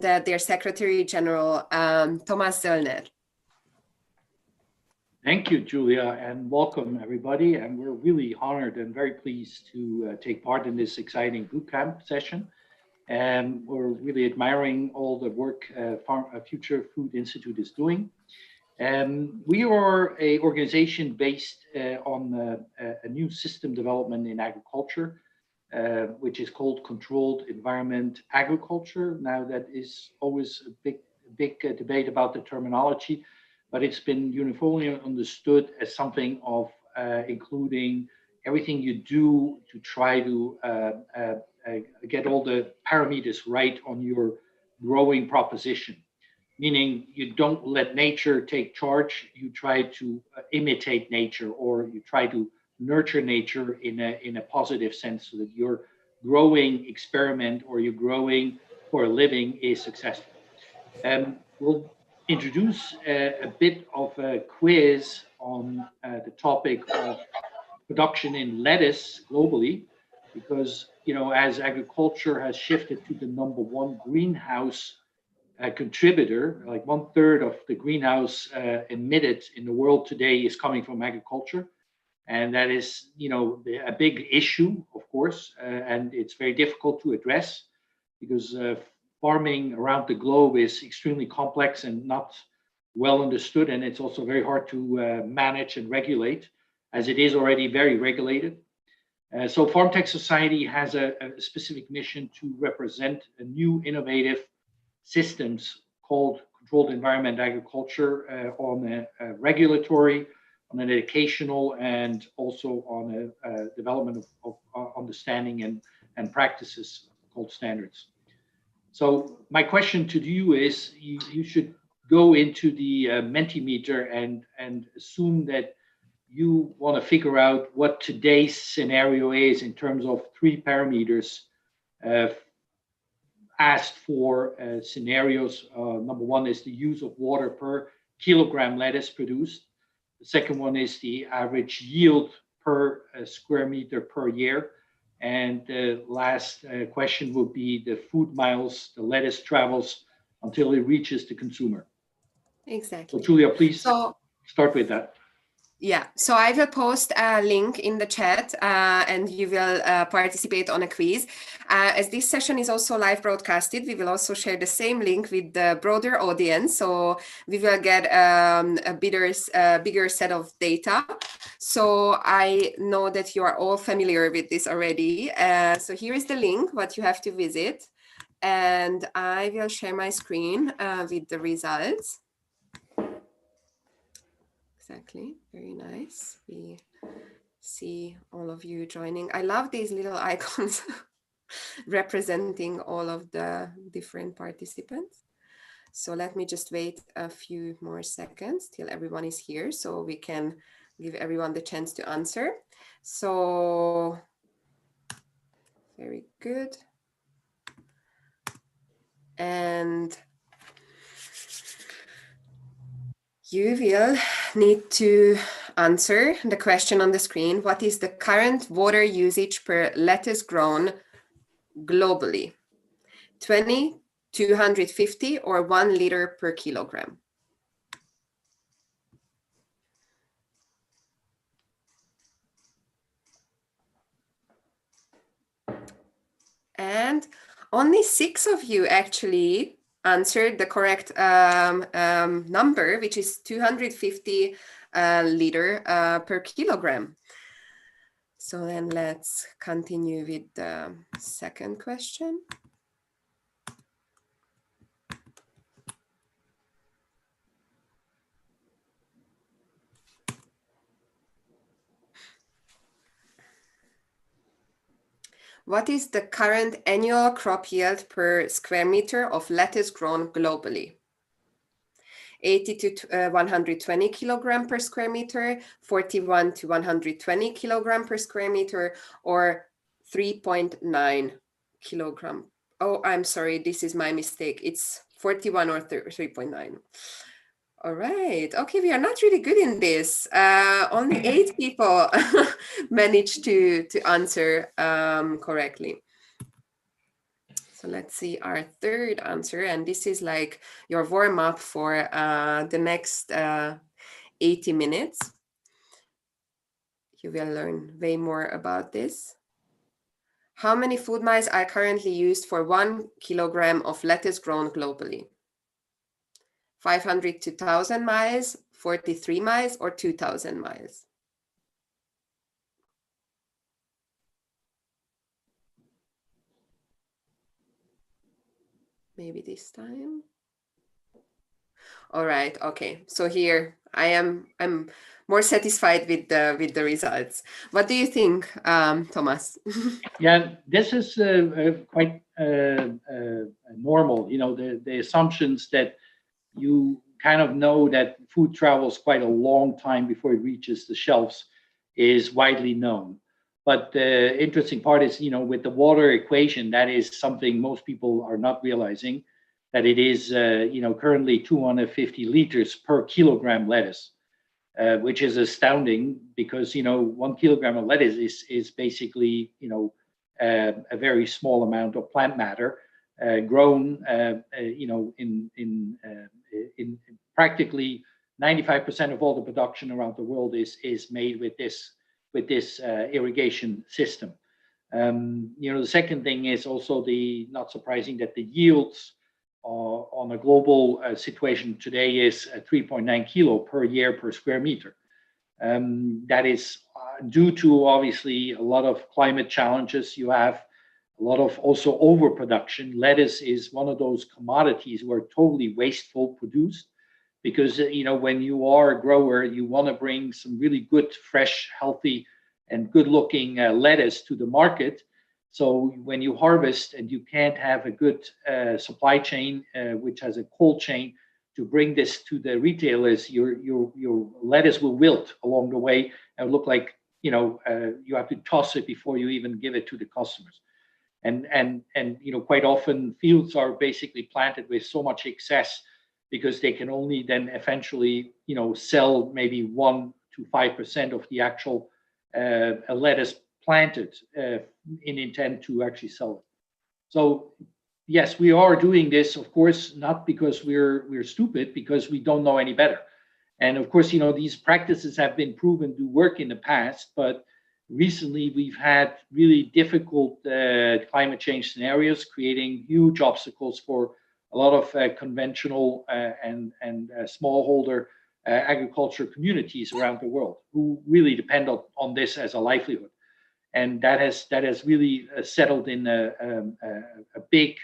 their Secretary General, Thomas Zoellner. Thank you, Julia, and welcome everybody. And we're really honored and very pleased to take part in this exciting bootcamp session. And we're really admiring all the work Future Food Institute is doing. We are an organization based on a new system development in agriculture, which is called controlled environment agriculture. Now, that is always a big debate about the terminology, but it's been uniformly understood as something of including everything you do to try to get all the parameters right on your growing proposition. Meaning you don't let nature take charge, you try to imitate nature, or you try to nurture nature in a positive sense so that your growing experiment or your growing for a living is successful. We'll introduce a bit of a quiz on the topic of production in lettuce globally, because as agriculture has shifted to the #1 greenhouse contributor, like 1/3 of the greenhouse emitted in the world today is coming from agriculture. And that is, a big issue, of course, and it's very difficult to address because farming around the globe is extremely complex and not well understood. And it's also very hard to manage and regulate, as it is already very regulated. So FarmTech Society has a specific mission to represent a new innovative systems called controlled environment agriculture on a regulatory, on an educational, and also on a development of understanding and practices called standards. So my question to you is, you should go into the Mentimeter and assume that you want to figure out what today's scenario is in terms of 3 parameters asked for scenarios. #1 is the use of water per kilogram lettuce produced. The second one is the average yield per square meter per year. And the last question would be the food miles the lettuce travels until it reaches the consumer. Exactly. So Julia, please start with that. Yeah, so I will post a link in the chat and you will participate on a quiz. As this session is also live broadcasted, we will also share the same link with the broader audience. So we will get a bigger set of data. So I know that you are all familiar with this already. So here is the link, what you have to visit. And I will share my screen with the results. Exactly, very nice. We see all of you joining. I love these little icons representing all of the different participants. So let me just wait a few more seconds till everyone is here so we can give everyone the chance to answer. So very good. And you will need to answer the question on the screen. What is the current water usage per lettuce grown globally? 20, 250, or 1 liter per kilogram? And only 6 of you actually answered the correct number, which is 250 liter per kilogram. So then let's continue with the second question. What is the current annual crop yield per square meter of lettuce grown globally? 80 to 120 kilogram per square meter, 41 to 120 kilogram per square meter, or 3.9 kilogram. Oh, I'm sorry, this is my mistake. It's 41 or 3.9. All right. Okay, we are not really good in this. Only 8 people managed to answer correctly. So let's see our third answer, and this is like your warm-up for the next 80 minutes. You will learn way more about this. How many food miles are currently used for 1 kilogram of lettuce grown globally? 500 to 1,000 miles, 43 miles, or 2,000 miles? Maybe this time. All right, okay. So here I'm more satisfied with the results. What do you think, Thomas? Yeah, this is quite normal. You know, the assumptions that you kind of know that food travels quite a long time before it reaches the shelves is widely known. But the interesting part is, you know, with the water equation, that is something most people are not realizing, that it is, you know, currently 250 liters per kilogram lettuce, which is astounding because, you know, 1 kilogram of lettuce is basically, you know, a very small amount of plant matter grown, you know, in practically 95% of all the production around the world is made with this irrigation system. You know, the second thing is also the not surprising that the yields on a global situation today is 3.9 kilo per year per square meter. That is due to obviously a lot of climate challenges. You have a lot of also overproduction. Lettuce is one of those commodities where totally wasteful produced because, you know, when you are a grower, you want to bring some really good, fresh, healthy, and good looking lettuce to the market. So when you harvest and you can't have a good supply chain, which has a cold chain to bring this to the retailers, your lettuce will wilt along the way and look like, you know, you have to toss it before you even give it to the customers. And you know, quite often fields are basically planted with so much excess because they can only then eventually, you know, sell maybe 1 to 5% of the actual lettuce planted in intent to actually sell it. So yes, we are doing this, of course, not because we're stupid, because we don't know any better. And of course, you know, these practices have been proven to work in the past, but recently we've had really difficult climate change scenarios, creating huge obstacles for a lot of conventional and smallholder agriculture communities around the world who really depend on this as a livelihood. And that has really settled in a big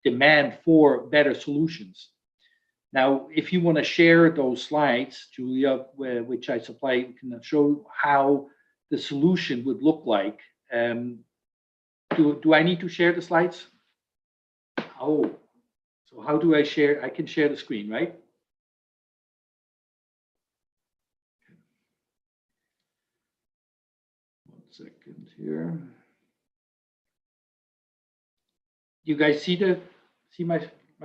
demand for better solutions. Now, if you want to share those slides, Julia, which I supply, can show how the solution would look like. Do I need to share the slides? Oh, so how do I share? I can share the screen, right? One second here. You guys see my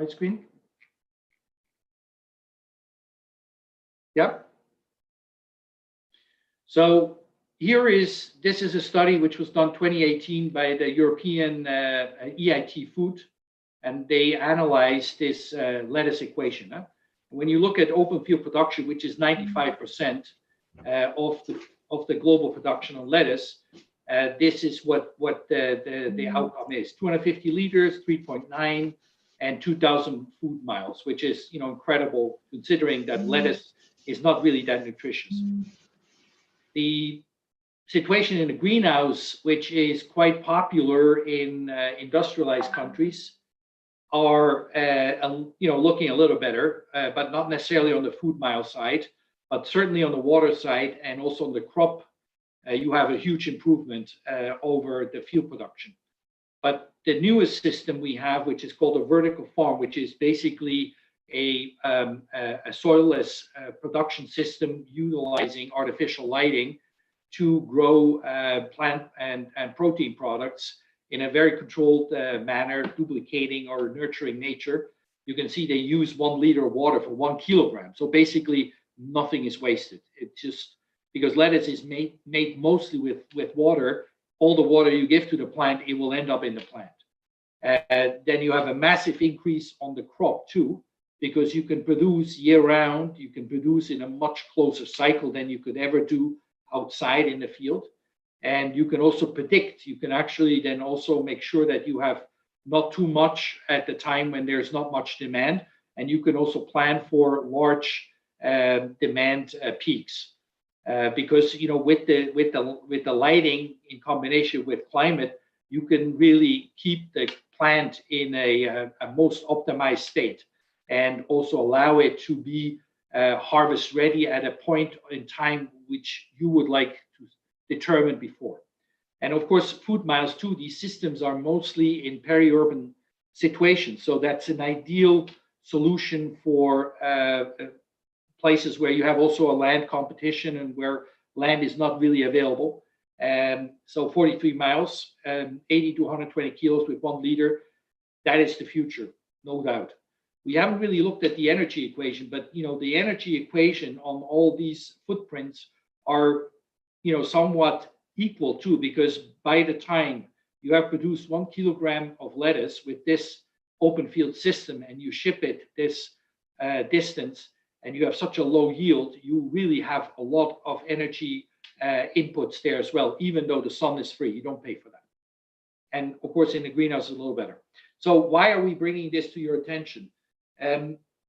screen? Yep. So this is a study which was done 2018 by the European EIT Food, and they analyzed this lettuce equation. When you look at open field production, which is 95% of the global production of lettuce, this is what the outcome is: 250 liters, 3.9, and 2,000 food miles, which is, you know, incredible considering that lettuce is not really that nutritious. The situation in the greenhouse, which is quite popular in industrialized countries, are you know, looking a little better, but not necessarily on the food mile side, but certainly on the water side and also on the crop. You have a huge improvement over the field production. But the newest system we have, which is called a vertical farm, which is basically a soilless production system utilizing artificial lighting to grow plant and protein products in a very controlled manner, duplicating or nurturing nature. You can see they use 1 liter of water for 1 kilogram. So basically nothing is wasted. It just, because lettuce is made mostly with water, all the water you give to the plant, it will end up in the plant. then you have a massive increase on the crop too, because you can produce year round, you can produce in a much closer cycle than you could ever do outside in the field. And you can also predict, you can actually then also make sure that you have not too much at the time when there's not much demand. And you can also plan for large demand peaks. Because with the lighting in combination with climate, you can really keep the plant in a most optimized state, and also allow it to be harvest ready at a point in time which you would like to determine before. And of course, food miles too, these systems are mostly in peri-urban situations. So that's an ideal solution for places where you have also a land competition and where land is not really available. So 43 miles, 80 to 120 kilos with 1 liter, that is the future, no doubt. We haven't really looked at the energy equation, but the energy equation on all these footprints are somewhat equal too, because by the time you have produced 1 kilogram of lettuce with this open field system and you ship it this distance, and you have such a low yield, you really have a lot of energy inputs there as well, even though the sun is free, you don't pay for that. And of course, in the greenhouse, it's a little better. So why are we bringing this to your attention?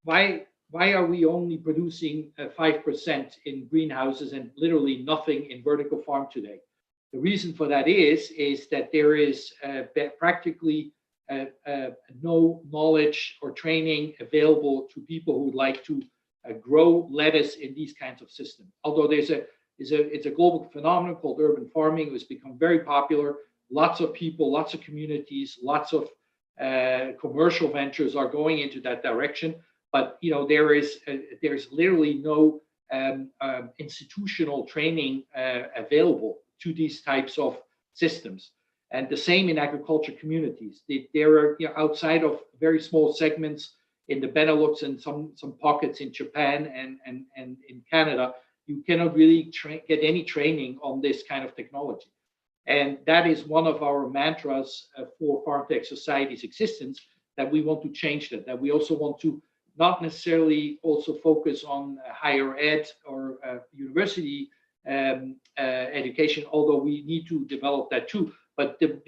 Why are we only producing 5% in greenhouses and literally nothing in vertical farm today? The reason for that is that there is practically no knowledge or training available to people who would like to grow lettuce in these kinds of systems. Although it's a global phenomenon called urban farming. It has become very popular. Lots of people, lots of communities, lots of commercial ventures are going into that direction. But there's literally no institutional training available to these types of systems. And the same in agriculture communities. There are outside of very small segments in the Benelux and some pockets in Japan and in Canada, you cannot really get any training on this kind of technology. And that is one of our mantras for FarmTech Society's existence, that we want to change that we also want to not necessarily also focus on higher ed or university education, although we need to develop that too. But the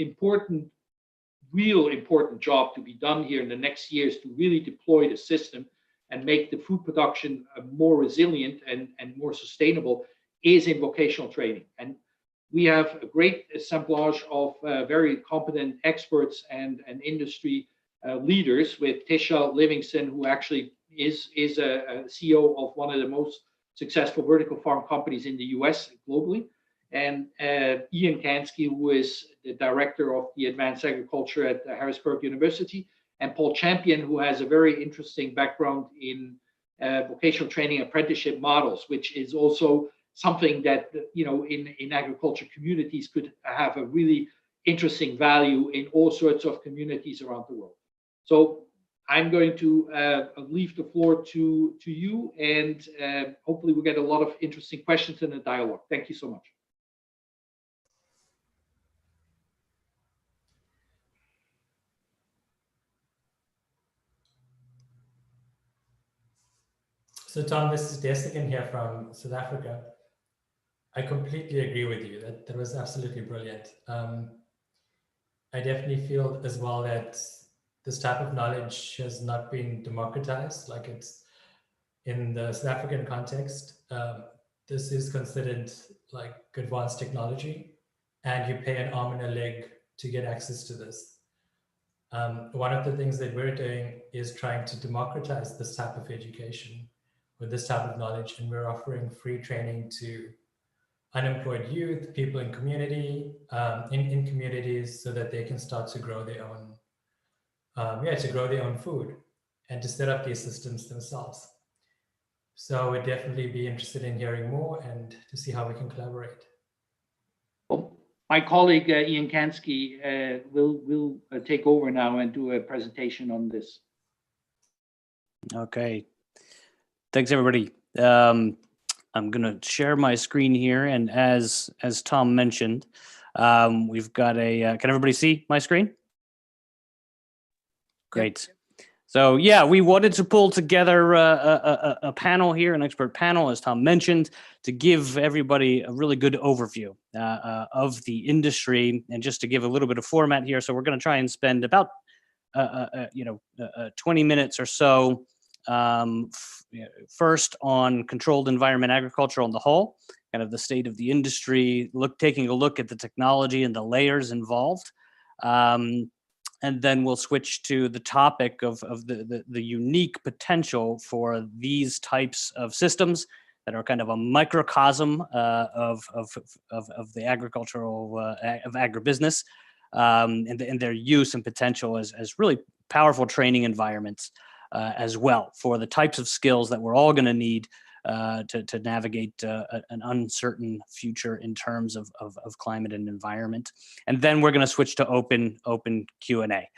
real important job to be done here in the next years to really deploy the system and make the food production more resilient and more sustainable is in vocational training. And we have a great assemblage of very competent experts and industry leaders with Tasha Livingston, who actually is a CEO of one of the most successful vertical farm companies in the US globally, and Ian Kanski, who is the director of the advanced agriculture at Harrisburg University, and Paul Champion, who has a very interesting background in vocational training apprenticeship models, which is also something that in agriculture communities could have a really interesting value in all sorts of communities around the world. So I'm going to leave the floor to you, and hopefully we'll get a lot of interesting questions in the dialogue. Thank you so much. So Tom, this is Desikan here from South Africa. I completely agree with you. That was absolutely brilliant. I definitely feel as well that this type of knowledge has not been democratized, like it's in the South African context. This is considered like advanced technology, and you pay an arm and a leg to get access to this. One of the things that we're doing is trying to democratize this type of education with this type of knowledge, and we're offering free training to unemployed youth, people in community, in communities, so that they can start to grow their own, to grow their own food and to set up these systems themselves. So we'd definitely be interested in hearing more and to see how we can collaborate. Well, my colleague Ian Kanski will take over now and do a presentation on this. Okay. Thanks, everybody. I'm going to share my screen here, and as Tom mentioned, we've got a. Can everybody see my screen? Great. So yeah, we wanted to pull together a panel here, an expert panel, as Tom mentioned, to give everybody a really good overview of the industry, and just to give a little bit of format here. So we're going to try and spend about 20 minutes or so first on controlled environment agriculture on the whole, kind of the state of the industry, taking a look at the technology and the layers involved. And then we'll switch to the topic of the unique potential for these types of systems that are kind of a microcosm of the agricultural of agribusiness, and their use and potential as really powerful training environments as well for the types of skills that we're all going to need to navigate an uncertain future in terms of climate and environment. And then we're going to switch to open Q&A.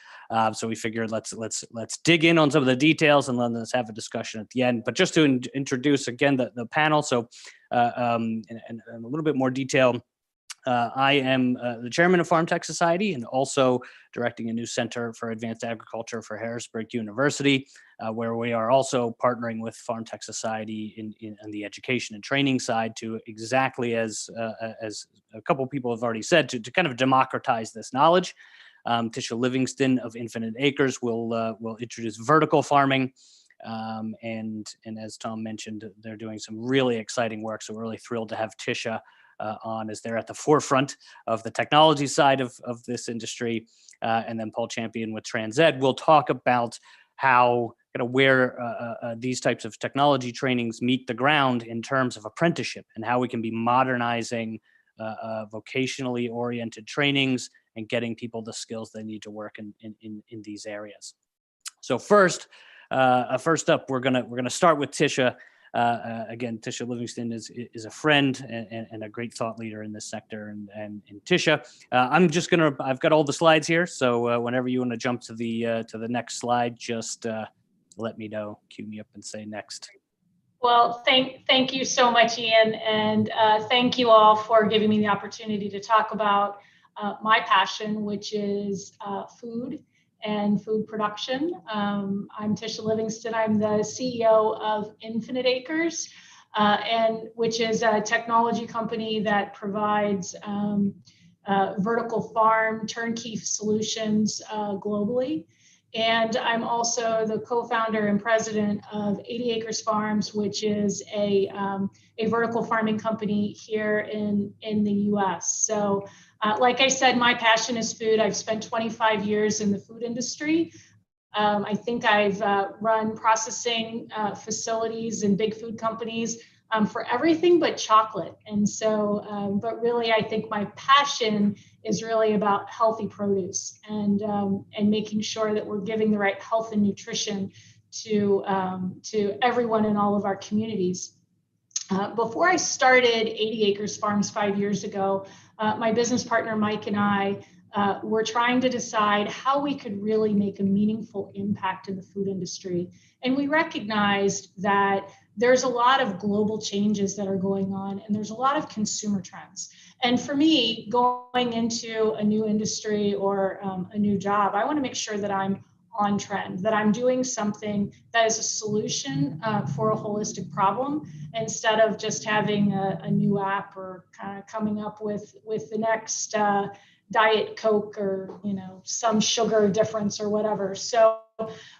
So we figured let's dig in on some of the details, and then let's have a discussion at the end. But just to introduce again the panel, so in a little bit more detail. I am the chairman of FarmTech Society and also directing a new center for advanced agriculture for Harrisburg University, where we are also partnering with FarmTech Society in the education and training side to exactly as a couple people have already said, to kind of democratize this knowledge. Tasha Livingston of Infinite Acres will introduce vertical farming. And as Tom mentioned, they're doing some really exciting work. So we're really thrilled to have Tisha on, as they're at the forefront of the technology side of this industry. And then Paul Champion with TranZEd will talk about how, where these types of technology trainings meet the ground in terms of apprenticeship, and how we can be modernizing vocationally oriented trainings and getting people the skills they need to work in these areas. So first up, we're gonna start with Tisha. Again, Tasha Livingston is a friend and a great thought leader in this sector. And Tisha, I've got all the slides here. So whenever you want to jump to the next slide, just let me know, cue me up and say next. Well, thank you so much, Ian. And thank you all for giving me the opportunity to talk about my passion, which is food and food production. I'm Tasha Livingston. I'm the CEO of Infinite Acres, and which is a technology company that provides vertical farm turnkey solutions globally. And I'm also the co-founder and president of 80 Acres Farms, which is a vertical farming company here in the US. So like I said, my passion is food. I've spent 25 years in the food industry. I think I've run processing facilities in big food companies for everything but chocolate. And so, but really, I think my passion is really about healthy produce and making sure that we're giving the right health and nutrition to everyone in all of our communities. Before I started 80 Acres Farms 5 years ago, my business partner Mike and I were trying to decide how we could really make a meaningful impact in the food industry. And we recognized that there's a lot of global changes that are going on, and there's a lot of consumer trends. And for me, going into a new industry or a new job, I want to make sure that I'm on trend, that I'm doing something that is a solution for a holistic problem, instead of just having a new app or kind of coming up with the next Diet Coke or some sugar difference or whatever. So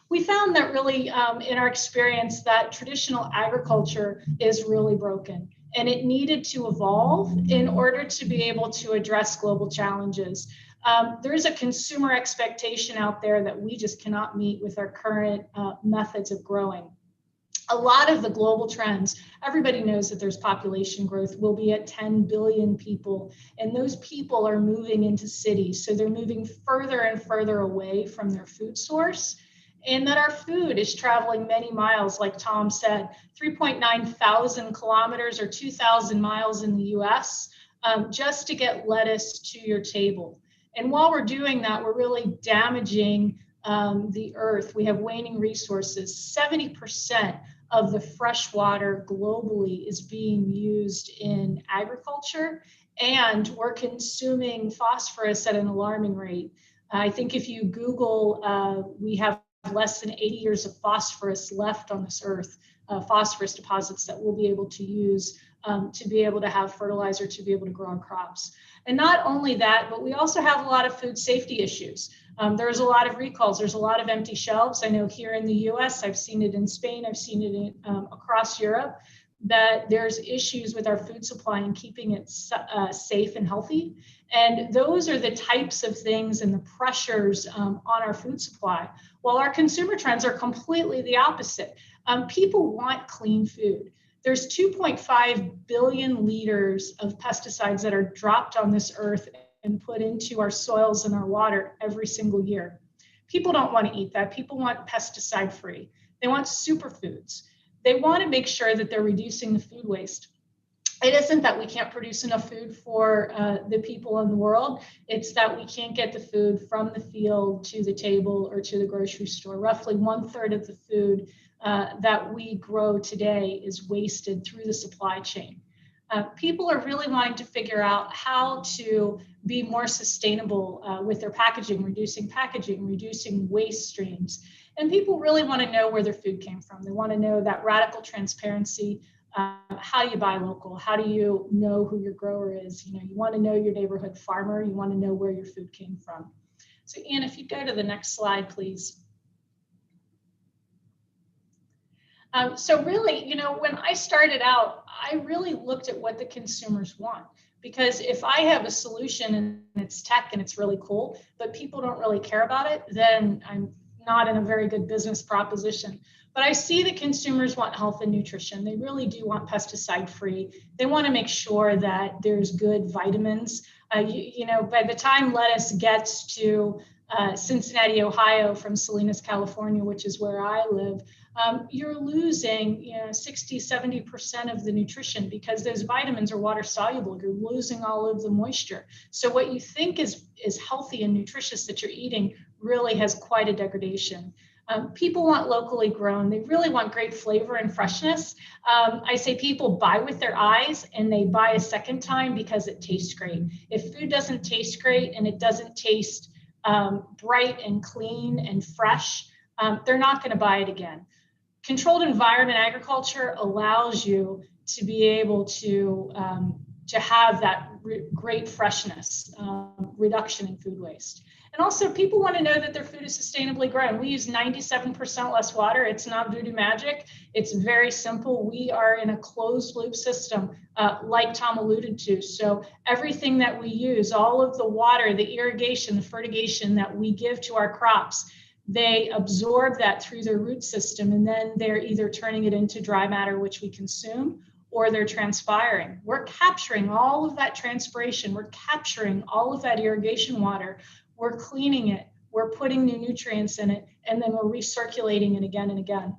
we found that really in our experience that traditional agriculture is really broken, and it needed to evolve in order to be able to address global challenges. There is a consumer expectation out there that we just cannot meet with our current methods of growing. A lot of the global trends, everybody knows that there's population growth. We'll be at 10 billion people, and those people are moving into cities. So they're moving further and further away from their food source, and that our food is traveling many miles, like Tom said, 3.9 thousand kilometers or 2,000 miles in the US, just to get lettuce to your table. And while we're doing that, we're really damaging the earth. We have waning resources. 70% of the fresh water globally is being used in agriculture, and we're consuming phosphorus at an alarming rate. I think if you Google, we have less than 80 years of phosphorus left on this earth, phosphorus deposits that we'll be able to use to be able to have fertilizer, to be able to grow our crops. And not only that, but we also have a lot of food safety issues. There's a lot of recalls. There's a lot of empty shelves. I know here in the US, I've seen it in Spain, I've seen it in, across Europe, that there's issues with our food supply and keeping it safe and healthy. And those are the types of things and the pressures on our food supply. While our consumer trends are completely the opposite. People want clean food. There's 2.5 billion liters of pesticides that are dropped on this earth and put into our soils and our water every single year. People don't want to eat that. People want pesticide free. They want superfoods. They want to make sure that they're reducing the food waste. It isn't that we can't produce enough food for the people in the world. It's that we can't get the food from the field to the table or to the grocery store. Roughly 1/3 of the food that we grow today is wasted through the supply chain. People are really wanting to figure out how to be more sustainable with their packaging, reducing waste streams. And people really want to know where their food came from. They want to know that radical transparency. How do you buy local? How do you know who your grower is? You want to know your neighborhood farmer. You want to know where your food came from. So Ian, if you go to the next slide, please. So really, when I started out, I really looked at what the consumers want. Because if I have a solution and it's tech and it's really cool, but people don't really care about it, then I'm not in a very good business proposition. But I see that consumers want health and nutrition. They really do want pesticide free. They want to make sure that there's good vitamins. By the time lettuce gets to Cincinnati, Ohio from Salinas, California, which is where I live, you're losing 60-70% of the nutrition because those vitamins are water soluble. You're losing all of the moisture. So what you think is healthy and nutritious that you're eating really has quite a degradation. People want locally grown. They really want great flavor and freshness. I say people buy with their eyes and they buy a second time because it tastes great. If food doesn't taste great and it doesn't taste bright and clean and fresh, they're not going to buy it again. Controlled environment agriculture allows you to be able to have that great freshness, reduction in food waste. And also people want to know that their food is sustainably grown. We use 97% less water. It's not voodoo magic. It's very simple. We are in a closed loop system, like Tom alluded to. So everything that we use, all of the water, the irrigation, the fertigation that we give to our crops, they absorb that through their root system, and then they're either turning it into dry matter, which we consume, or they're transpiring. We're capturing all of that transpiration. We're capturing all of that irrigation water. We're cleaning it. We're putting new nutrients in it, and then we're recirculating it again and again.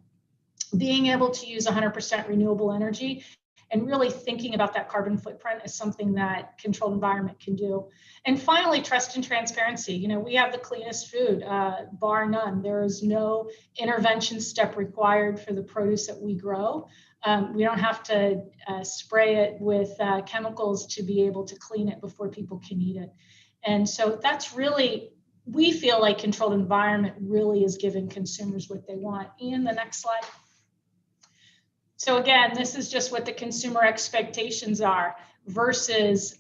Being able to use 100% renewable energy and really thinking about that carbon footprint is something that controlled environment can do. And finally, trust and transparency. We have the cleanest food, bar none. There is no intervention step required for the produce that we grow. We don't have to spray it with chemicals to be able to clean it before people can eat it. And so that's really, we feel like controlled environment really is giving consumers what they want. Ian, the next slide. So again, this is just what the consumer expectations are versus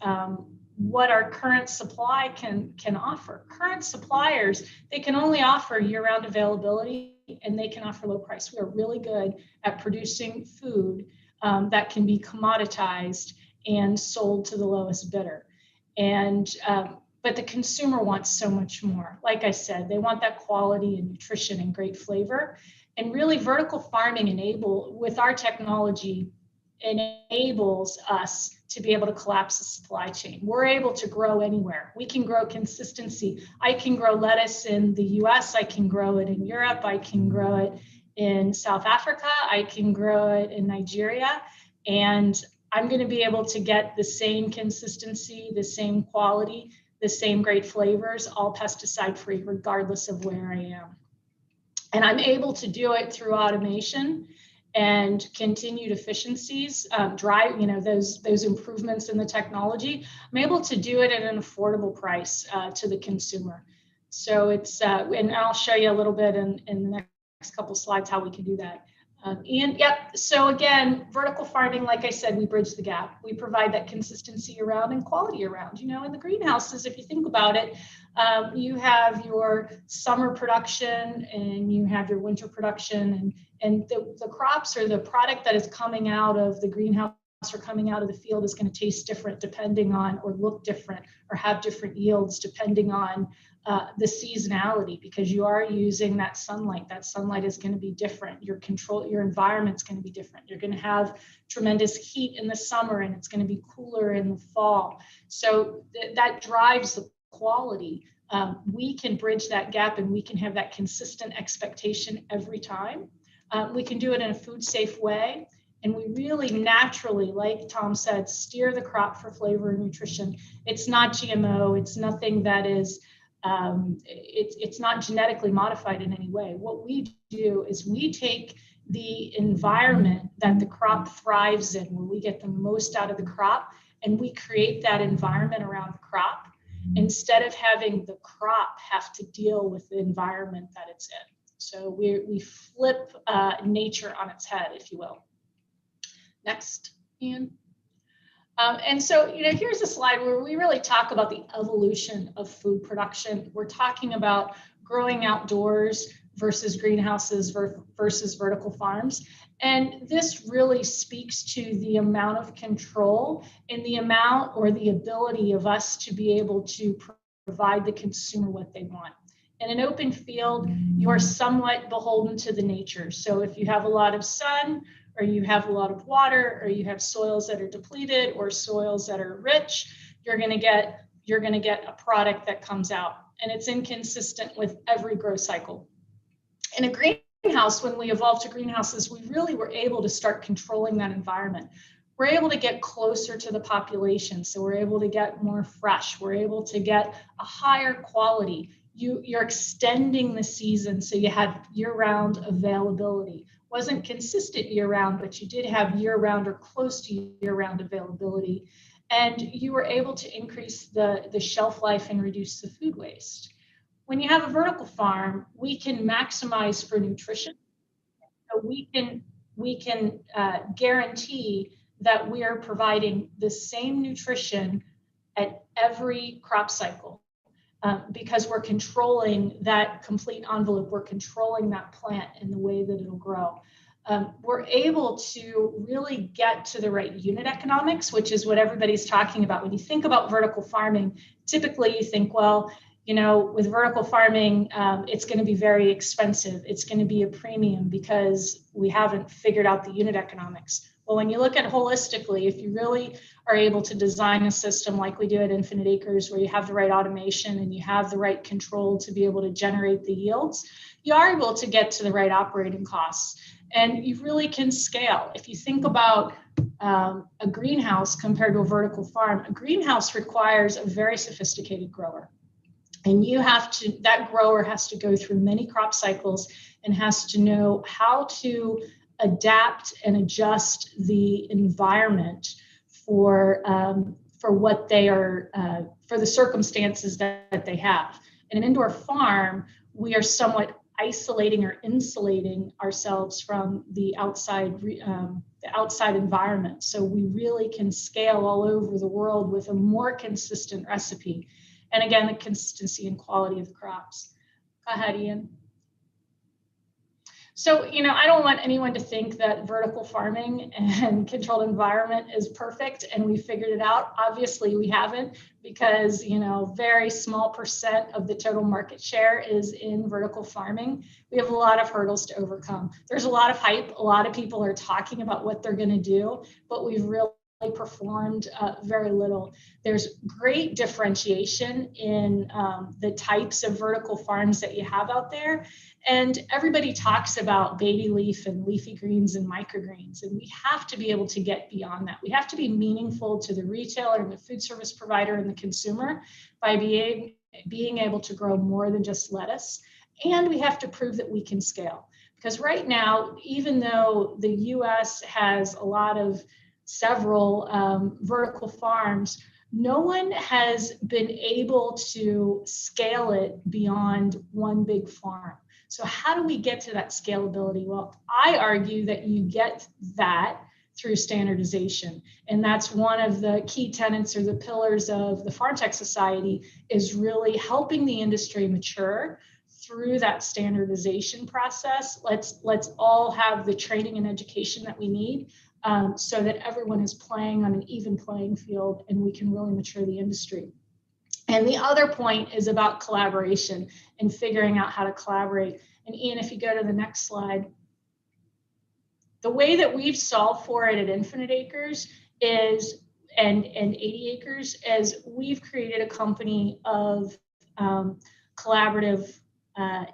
what our current supply can offer. Current suppliers, they can only offer year-round availability and they can offer low price. We are really good at producing food that can be commoditized and sold to the lowest bidder. And but the consumer wants so much more. Like I said, they want that quality and nutrition and great flavor. And really vertical farming with our technology, enables us to be able to collapse the supply chain. We're able to grow anywhere. We can grow consistency. I can grow lettuce in the US, I can grow it in Europe, I can grow it in South Africa, I can grow it in Nigeria, and I'm going to be able to get the same consistency, the same quality, the same great flavors, all pesticide free, regardless of where I am. And I'm able to do it through automation and continued efficiencies, drive, those improvements in the technology. I'm able to do it at an affordable price to the consumer. So it's, and I'll show you a little bit in the next couple slides how we can do that. Ian, yep. So again, vertical farming, like I said, we bridge the gap. We provide that consistency around and quality around. You know, in the greenhouses, if you think about it, you have your summer production and you have your winter production, and the crops or the product that is coming out of the greenhouse or coming out of the field is going to taste different depending on, or look different, or have different yields depending on the seasonality, because you are using that sunlight. That sunlight is going to be different. Your environment's going to be different. You're going to have tremendous heat in the summer and it's going to be cooler in the fall. So that drives the quality. We can bridge that gap and we can have that consistent expectation every time. We can do it in a food safe way. And we really naturally, like Tom said, steer the crop for flavor and nutrition. It's not GMO. It's nothing that is, it's not genetically modified in any way. What we do is we take the environment that the crop thrives in, where we get the most out of the crop, and we create that environment around the crop instead of having the crop have to deal with the environment that it's in. So we flip nature on its head, if you will. Next, Ian. And so, you know, here's a slide where we really talk about the evolution of food production. We're talking about growing outdoors versus greenhouses versus vertical farms. And this really speaks to the amount of control and the amount or the ability of us to be able to provide the consumer what they want. In an open field, you are somewhat beholden to the nature. So if you have a lot of sun, or you have a lot of water, or you have soils that are depleted or soils that are rich, you're going to get a product that comes out, and it's inconsistent with every growth cycle. In a greenhouse, when we evolved to greenhouses, we really were able to start controlling that environment. We're able to get closer to the population, so we're able to get more fresh. We're able to get a higher quality. You're extending the season, so you had year-round availability. Wasn't consistent year-round, but you did have year-round or close to year-round availability, and you were able to increase the shelf life and reduce the food waste. When you have a vertical farm, we can maximize for nutrition. So we can guarantee that we are providing the same nutrition at every crop cycle. Because we're controlling that complete envelope, we're controlling that plant in the way that it'll grow. We're able to really get to the right unit economics, which is what everybody's talking about. When you think about vertical farming, typically you think, well, you know, with vertical farming, it's going to be very expensive. It's going to be a premium because we haven't figured out the unit economics. Well, when you look at holistically, if you really are able to design a system like we do at Infinite Acres, where you have the right automation and you have the right control to be able to generate the yields, you are able to get to the right operating costs. And you really can scale. If you think about a greenhouse compared to a vertical farm, a greenhouse requires a very sophisticated grower. And that grower has to go through many crop cycles and has to know how to adapt and adjust the environment for what they are, for the circumstances that they have. In an indoor farm, we are somewhat isolating or insulating ourselves from the outside environment. So we really can scale all over the world with a more consistent recipe. And again, the consistency and quality of the crops. Go ahead, Ian. So, you know, I don't want anyone to think that vertical farming and controlled environment is perfect and we figured it out. Obviously, we haven't, because, you know, very small % of the total market share is in vertical farming. We have a lot of hurdles to overcome. There's a lot of hype. A lot of people are talking about what they're going to do, but we've really performed very little. There's great differentiation in the types of vertical farms that you have out there. And everybody talks about baby leaf and leafy greens and microgreens, and we have to be able to get beyond that. We have to be meaningful to the retailer and the food service provider and the consumer by being able to grow more than just lettuce. And we have to prove that we can scale. Because right now, even though the US has several vertical farms, no one has been able to scale it beyond one big farm. So how do we get to that scalability? Well, I argue that you get that through standardization. And that's one of the key tenets or the pillars of the FarmTech Society, is really helping the industry mature through that standardization process. Let's all have the training and education that we need, so that everyone is playing on an even playing field and we can really mature the industry. And the other point is about collaboration and figuring out how to collaborate. And Ian, if you go to the next slide, the way that we've solved for it at Infinite Acres is, and 80 Acres, is we've created a company of collaborative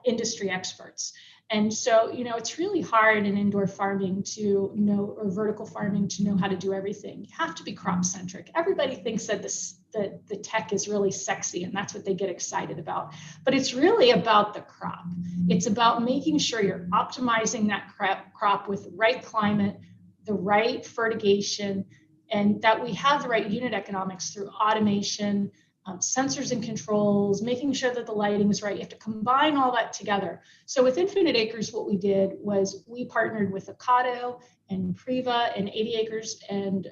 industry experts. And so, you know, it's really hard in indoor farming to know, or vertical farming, to know how to do everything. You have to be crop centric. Everybody thinks that the tech is really sexy and that's what they get excited about. But it's really about the crop. It's about making sure you're optimizing that crop with the right climate, the right fertigation, and that we have the right unit economics through automation, sensors and controls, making sure that the lighting is right. You have to combine all that together. So with Infinite Acres, what we did was we partnered with Ocado and Priva and 80 Acres and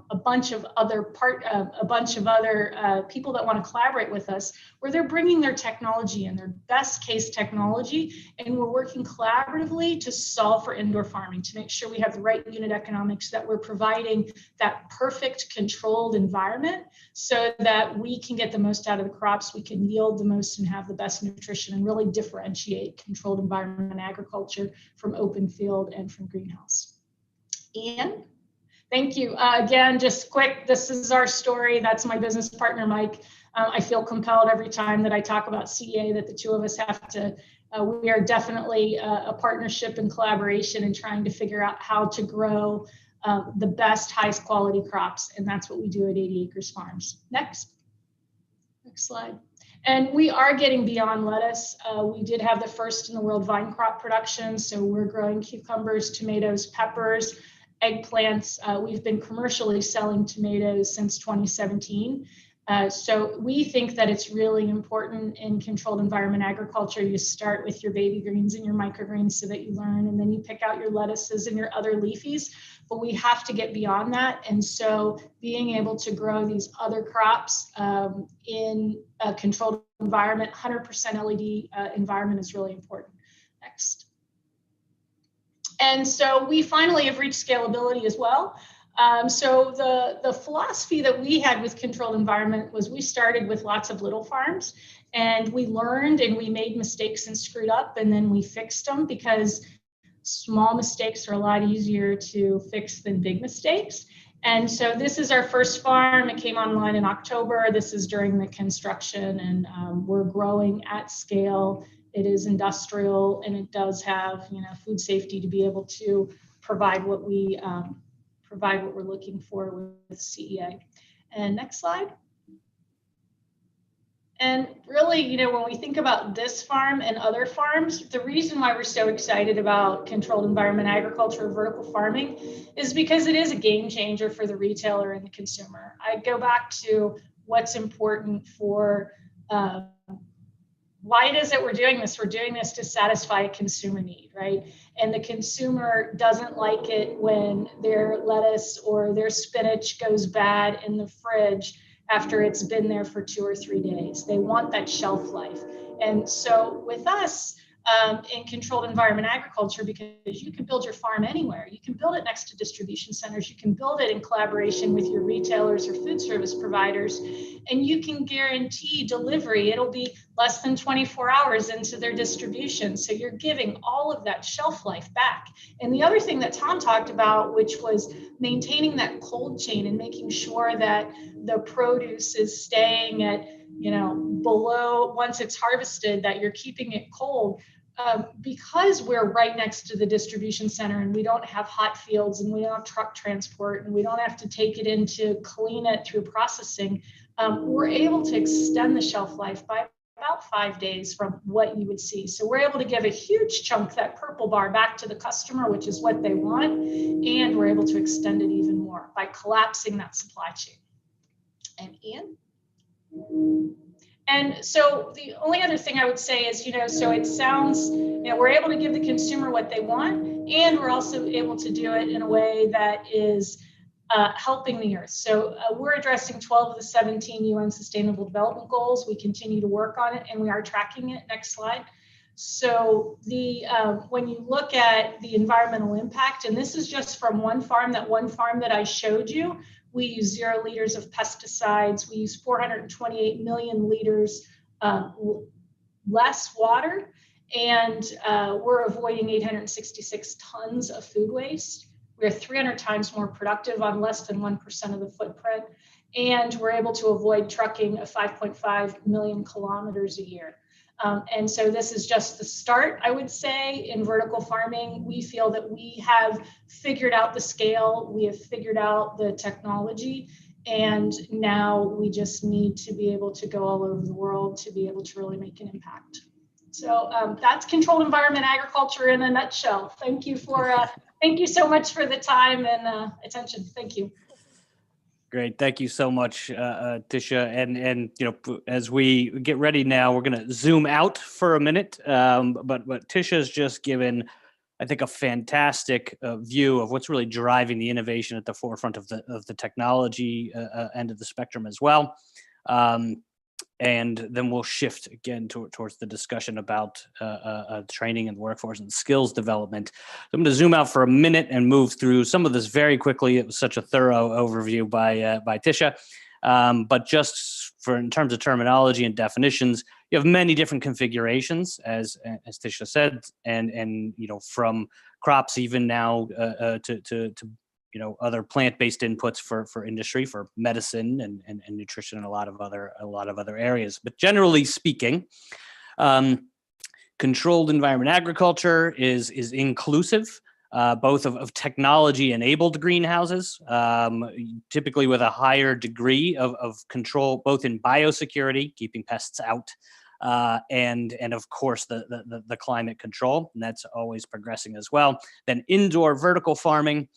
a bunch of other people that want to collaborate with us, where they're bringing their technology and their best case technology, and we're working collaboratively to solve for indoor farming, to make sure we have the right unit economics, that we're providing that perfect controlled environment so that we can get the most out of the crops, we can yield the most and have the best nutrition, and really differentiate controlled environment agriculture from open field and from greenhouse. Ian? Thank you. Again, just quick, this is our story. That's my business partner, Mike. I feel compelled every time that I talk about CEA that the two of us have to, we are definitely a partnership and collaboration in trying to figure out how to grow the best, highest quality crops. And that's what we do at 80 Acres Farms. Next slide. And we are getting beyond lettuce. We did have the first in the world vine crop production. So we're growing cucumbers, tomatoes, peppers, eggplants. We've been commercially selling tomatoes since 2017. So we think that it's really important in controlled environment agriculture. You start with your baby greens and your microgreens so that you learn, and then you pick out your lettuces and your other leafies. But we have to get beyond that. And so being able to grow these other crops in a controlled environment, 100% LED environment, is really important. Next. And so we finally have reached scalability as well. So the philosophy that we had with controlled environment was we started with lots of little farms, and we learned and we made mistakes and screwed up, and then we fixed them, because small mistakes are a lot easier to fix than big mistakes. And so this is our first farm. It came online in October. This is during the construction, and we're growing at scale. It is industrial, and it does have, you know, food safety to be able to provide what we provide what we're looking for with CEA. And next slide. And really, you know, when we think about this farm and other farms, the reason why we're so excited about controlled environment agriculture, vertical farming, is because it is a game changer for the retailer and the consumer. I go back to what's important for why it is that we're doing this. We're doing this to satisfy a consumer need, right? And the consumer doesn't like it when their lettuce or their spinach goes bad in the fridge after it's been there for 2 or 3 days. They want that shelf life. And so with us, in controlled environment agriculture, because you can build your farm anywhere. You can build it next to distribution centers. You can build it in collaboration with your retailers or food service providers, and you can guarantee delivery. It'll be less than 24 hours into their distribution. So you're giving all of that shelf life back. And the other thing that Tom talked about, which was maintaining that cold chain and making sure that the produce is staying at, you know, below, once it's harvested, that you're keeping it cold. Because we're right next to the distribution center, and we don't have hot fields, and we don't have truck transport, and we don't have to take it in to clean it through processing, we're able to extend the shelf life by about 5 days from what you would see. So we're able to give a huge chunk, that purple bar, back to the customer, which is what they want, and we're able to extend it even more by collapsing that supply chain. And Ian? And so the only other thing I would say is, so it sounds, we're able to give the consumer what they want, and we're also able to do it in a way that is helping the earth. So we're addressing 12 of the 17 UN Sustainable Development Goals. We continue to work on it, and we are tracking it. Next slide. So when you look at the environmental impact, and this is just from one farm that I showed you, we use 0 liters of pesticides. We use 428 million liters less water, and we're avoiding 866 tons of food waste. We're 300 times more productive on less than 1% of the footprint, and we're able to avoid trucking 5.5 million kilometers a year. And so this is just the start, I would say. In vertical farming, we feel that we have figured out the scale, we have figured out the technology, and now we just need to be able to go all over the world to be able to really make an impact. So that's controlled environment agriculture in a nutshell. Thank you so much for the time and attention. Thank you. Great. Thank you so much, Tisha. And as we get ready now, we're going to zoom out for a minute. But Tisha's just given, I think, a fantastic view of what's really driving the innovation at the forefront of the technology end of the spectrum as well. And then we'll shift again towards the discussion about training and workforce and skills development. So I'm going to zoom out for a minute and move through some of this very quickly. It was such a thorough overview by Tisha. But just in terms of terminology and definitions, you have many different configurations, as Tisha said, and from crops even now to other plant-based inputs for industry, for medicine and nutrition, and a lot of other areas. But generally speaking, controlled environment agriculture is inclusive, both of technology-enabled greenhouses, typically with a higher degree of control, both in biosecurity, keeping pests out, and of course the climate control, and that's always progressing as well. Then indoor vertical farming,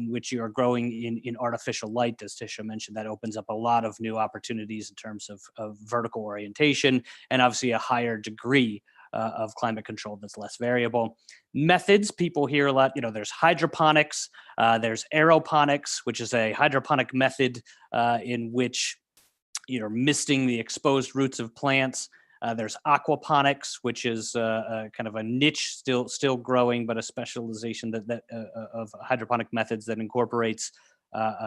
which you are growing in artificial light, as Tisha mentioned, that opens up a lot of new opportunities in terms of vertical orientation, and obviously a higher degree of climate control that's less variable. Methods, people hear a lot, there's hydroponics, there's aeroponics, which is a hydroponic method in which you're misting the exposed roots of plants. There's aquaponics, which is kind of a niche, still growing, but a specialization of hydroponic methods that incorporates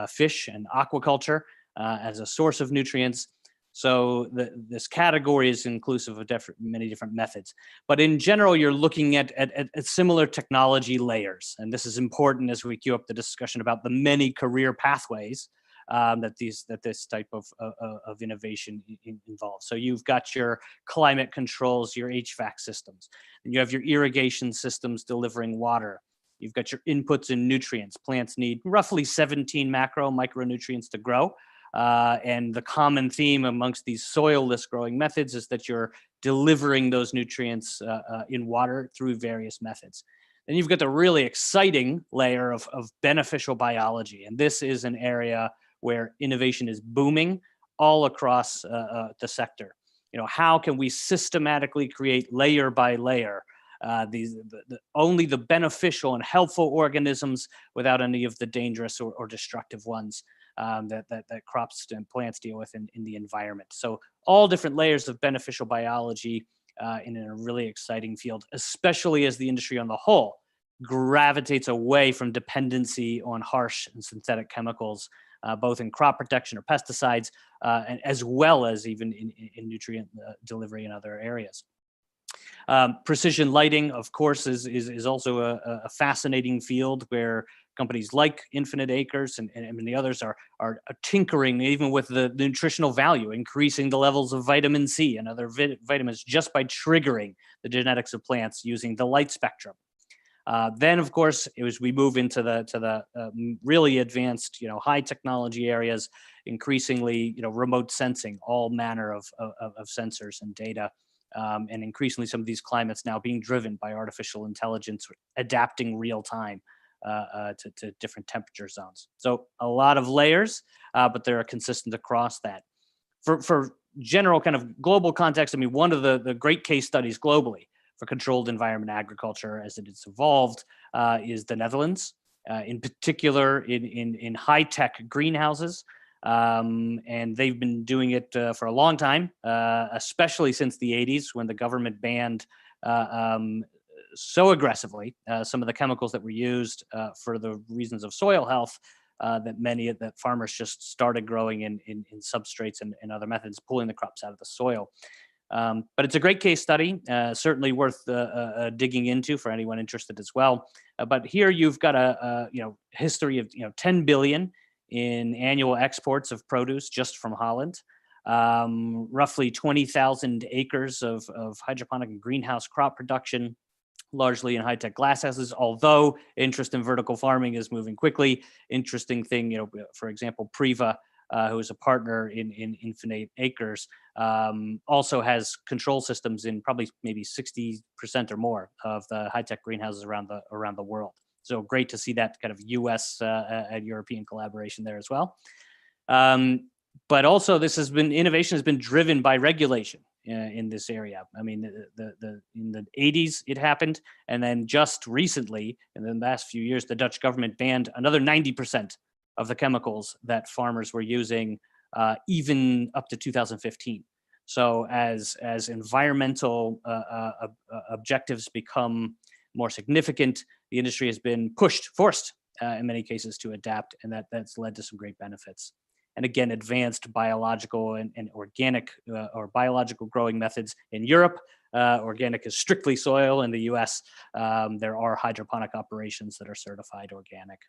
fish and aquaculture as a source of nutrients. So this category is inclusive of many different methods. But in general, you're looking at similar technology layers. And this is important as we queue up the discussion about the many career pathways that this type of innovation involves. So you've got your climate controls, your HVAC systems, and you have your irrigation systems delivering water. You've got your inputs and nutrients. Plants need roughly 17 micronutrients to grow. And the common theme amongst these soil-less growing methods is that you're delivering those nutrients in water through various methods. Then you've got the really exciting layer of beneficial biology. And this is an area where innovation is booming all across the sector. How can we systematically create layer by layer only the beneficial and helpful organisms without any of the dangerous or destructive ones that crops and plants deal with in the environment. So all different layers of beneficial biology in a really exciting field, especially as the industry on the whole gravitates away from dependency on harsh and synthetic chemicals, both in crop protection or pesticides, and as well as even in nutrient delivery in other areas. Precision lighting, of course, is also a fascinating field where companies like Infinite Acres and the others are tinkering even with the nutritional value, increasing the levels of vitamin C and other vitamins just by triggering the genetics of plants using the light spectrum. Then, of course, as we move into the really advanced, high technology areas, increasingly, remote sensing, all manner of sensors and data. And increasingly, some of these climates now being driven by artificial intelligence, adapting real time to different temperature zones. So a lot of layers, but they're consistent across that. For general kind of global context, I mean, one of the great case studies globally for controlled environment agriculture as it has evolved is the Netherlands, in particular in high-tech greenhouses. And they've been doing it for a long time, especially since the 80s when the government banned so aggressively some of the chemicals that were used for the reasons of soil health that farmers just started growing in substrates and other methods, pulling the crops out of the soil. But it's a great case study, certainly worth digging into for anyone interested as well. But here you've got a history of 10 billion in annual exports of produce just from Holland, roughly 20,000 acres of hydroponic and greenhouse crop production, largely in high-tech glasshouses, although interest in vertical farming is moving quickly. Interesting thing, for example, Priva, who is a partner in Infinite Acres, also has control systems in probably maybe 60% or more of the high-tech greenhouses around the world. So great to see that kind of U.S. and European collaboration there as well. But also, innovation has been driven by regulation in this area. I mean, in the 80s it happened, and then just recently, in the last few years, the Dutch government banned another 90% of the chemicals that farmers were using, even up to 2015. So as environmental objectives become more significant, the industry has been forced in many cases to adapt, and that's led to some great benefits. And again, advanced biological and organic or biological growing methods in Europe. Organic is strictly soil. In the US, there are hydroponic operations that are certified organic.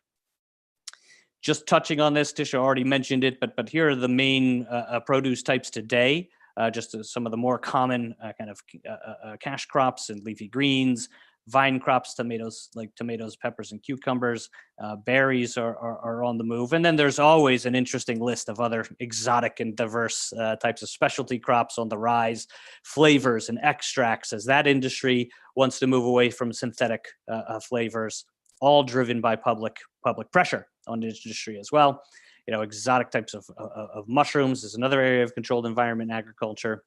Just touching on this, Tisha already mentioned it, but here are the main produce types today. Just some of the more common kind of cash crops and leafy greens, vine crops, tomatoes, peppers, and cucumbers. Berries are on the move. And then there's always an interesting list of other exotic and diverse types of specialty crops on the rise, flavors and extracts as that industry wants to move away from synthetic flavors, all driven by public pressure on the industry as well. Exotic types of mushrooms is another area of controlled environment agriculture.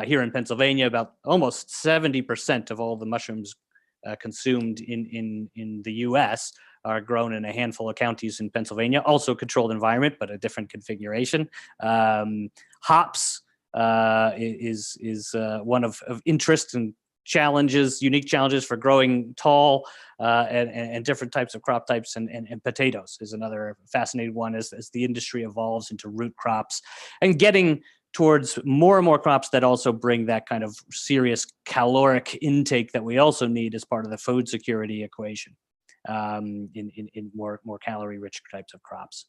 Here in Pennsylvania, about almost 70% of all the mushrooms consumed in the U.S. are grown in a handful of counties in Pennsylvania, also controlled environment, but a different configuration. Hops is one of interest and unique challenges for growing tall and different types of crop types, and potatoes is another fascinating one as the industry evolves into root crops and getting towards more and more crops that also bring that kind of serious caloric intake that we also need as part of the food security equation in more calorie-rich types of crops.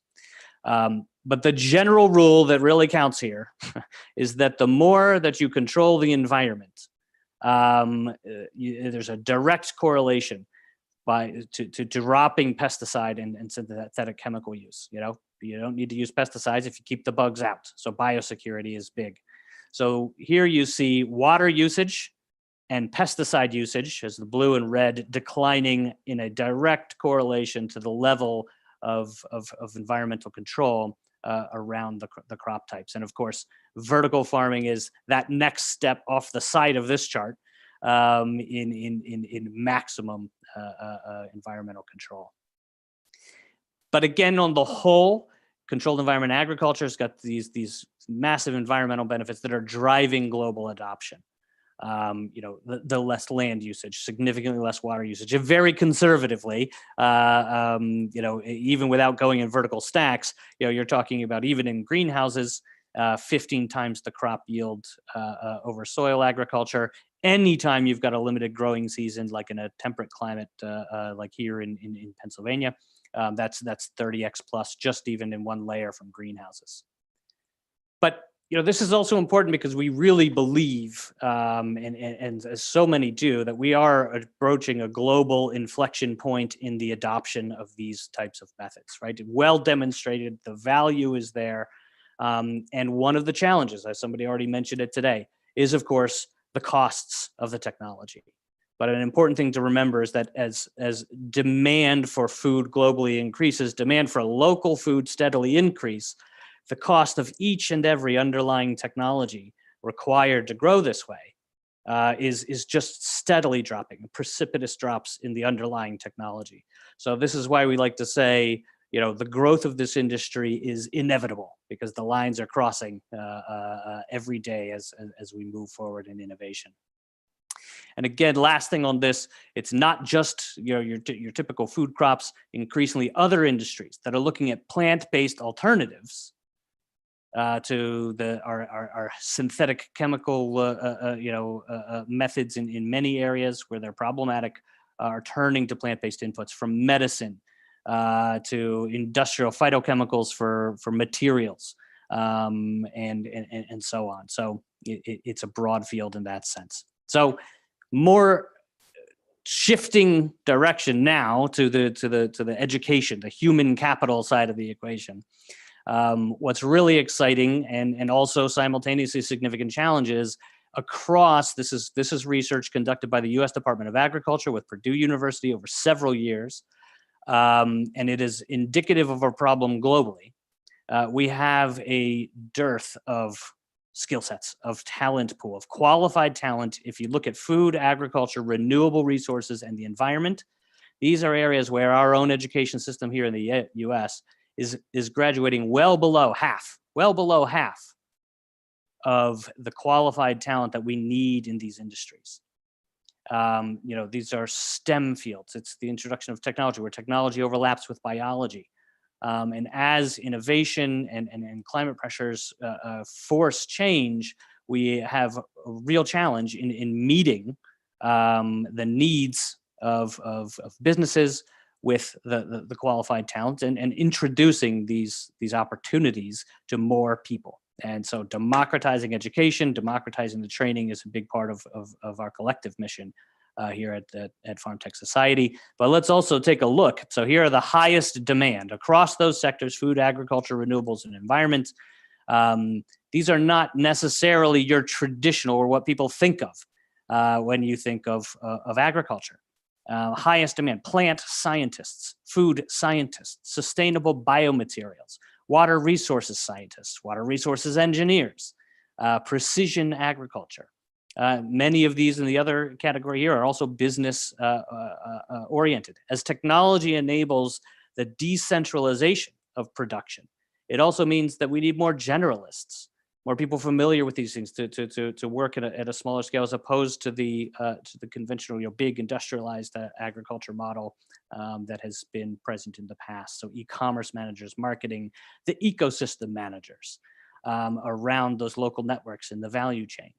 But the general rule that really counts here is that the more that you control the environment, there's a direct correlation to dropping pesticide and synthetic chemical use. You don't need to use pesticides if you keep the bugs out. So biosecurity is big. So here you see water usage and pesticide usage, as the blue and red, declining in a direct correlation to the level of environmental control around the crop types. And of course, vertical farming is that next step off the side of this chart in maximum environmental control. But again, on the whole, controlled environment agriculture has got these massive environmental benefits that are driving global adoption. The less land usage, significantly less water usage, and very conservatively, even without going in vertical stacks, you're talking about, even in greenhouses, 15 times the crop yield over soil agriculture. Anytime you've got a limited growing season, like in a temperate climate, like here in Pennsylvania, that's 30x plus just even in one layer from greenhouses. But this is also important because we really believe, and as so many do, that we are approaching a global inflection point in the adoption of these types of methods, right? Well demonstrated, the value is there. And one of the challenges, as somebody already mentioned it today, is of course the costs of the technology. But an important thing to remember is that as demand for food globally increases, demand for local food steadily increase, the cost of each and every underlying technology required to grow this way is just steadily dropping, precipitous drops in the underlying technology. So this is why we like to say, the growth of this industry is inevitable because the lines are crossing every day as we move forward in innovation. And again, last thing on this, it's not just your typical food crops, increasingly other industries that are looking at plant-based alternatives to our synthetic chemical methods in many areas where they're problematic, are turning to plant-based inputs, from medicine to industrial phytochemicals for materials and so on. So it's a broad field in that sense. So more shifting direction now to the education, the human capital side of the equation. What's really exciting and also simultaneously significant challenges across, this is research conducted by the U.S. Department of Agriculture with Purdue University over several years, and it is indicative of a problem globally. We have a dearth of skill sets, of talent pool, of qualified talent. If you look at food, agriculture, renewable resources, and the environment, these are areas where our own education system here in the U.S. is graduating well below half of the qualified talent that we need in these industries. These are STEM fields. It's the introduction of technology, where technology overlaps with biology. And as innovation and climate pressures force change, we have a real challenge in meeting the needs of businesses with the qualified talent and introducing these opportunities to more people. And so democratizing education, democratizing the training is a big part of our collective mission here at FarmTech Society. But let's also take a look. So here are the highest demand across those sectors: food, agriculture, renewables, and environment. These are not necessarily your traditional or what people think of when you think of agriculture. Highest demand: plant scientists, food scientists, sustainable biomaterials, water resources scientists, water resources engineers, precision agriculture. Many of these in the other category here are also business oriented. As technology enables the decentralization of production, it also means that we need more generalists, more people familiar with these things to work at a smaller scale, as opposed to the conventional, big industrialized agriculture model that has been present in the past. So e-commerce managers, marketing, the ecosystem managers around those local networks in the value chain.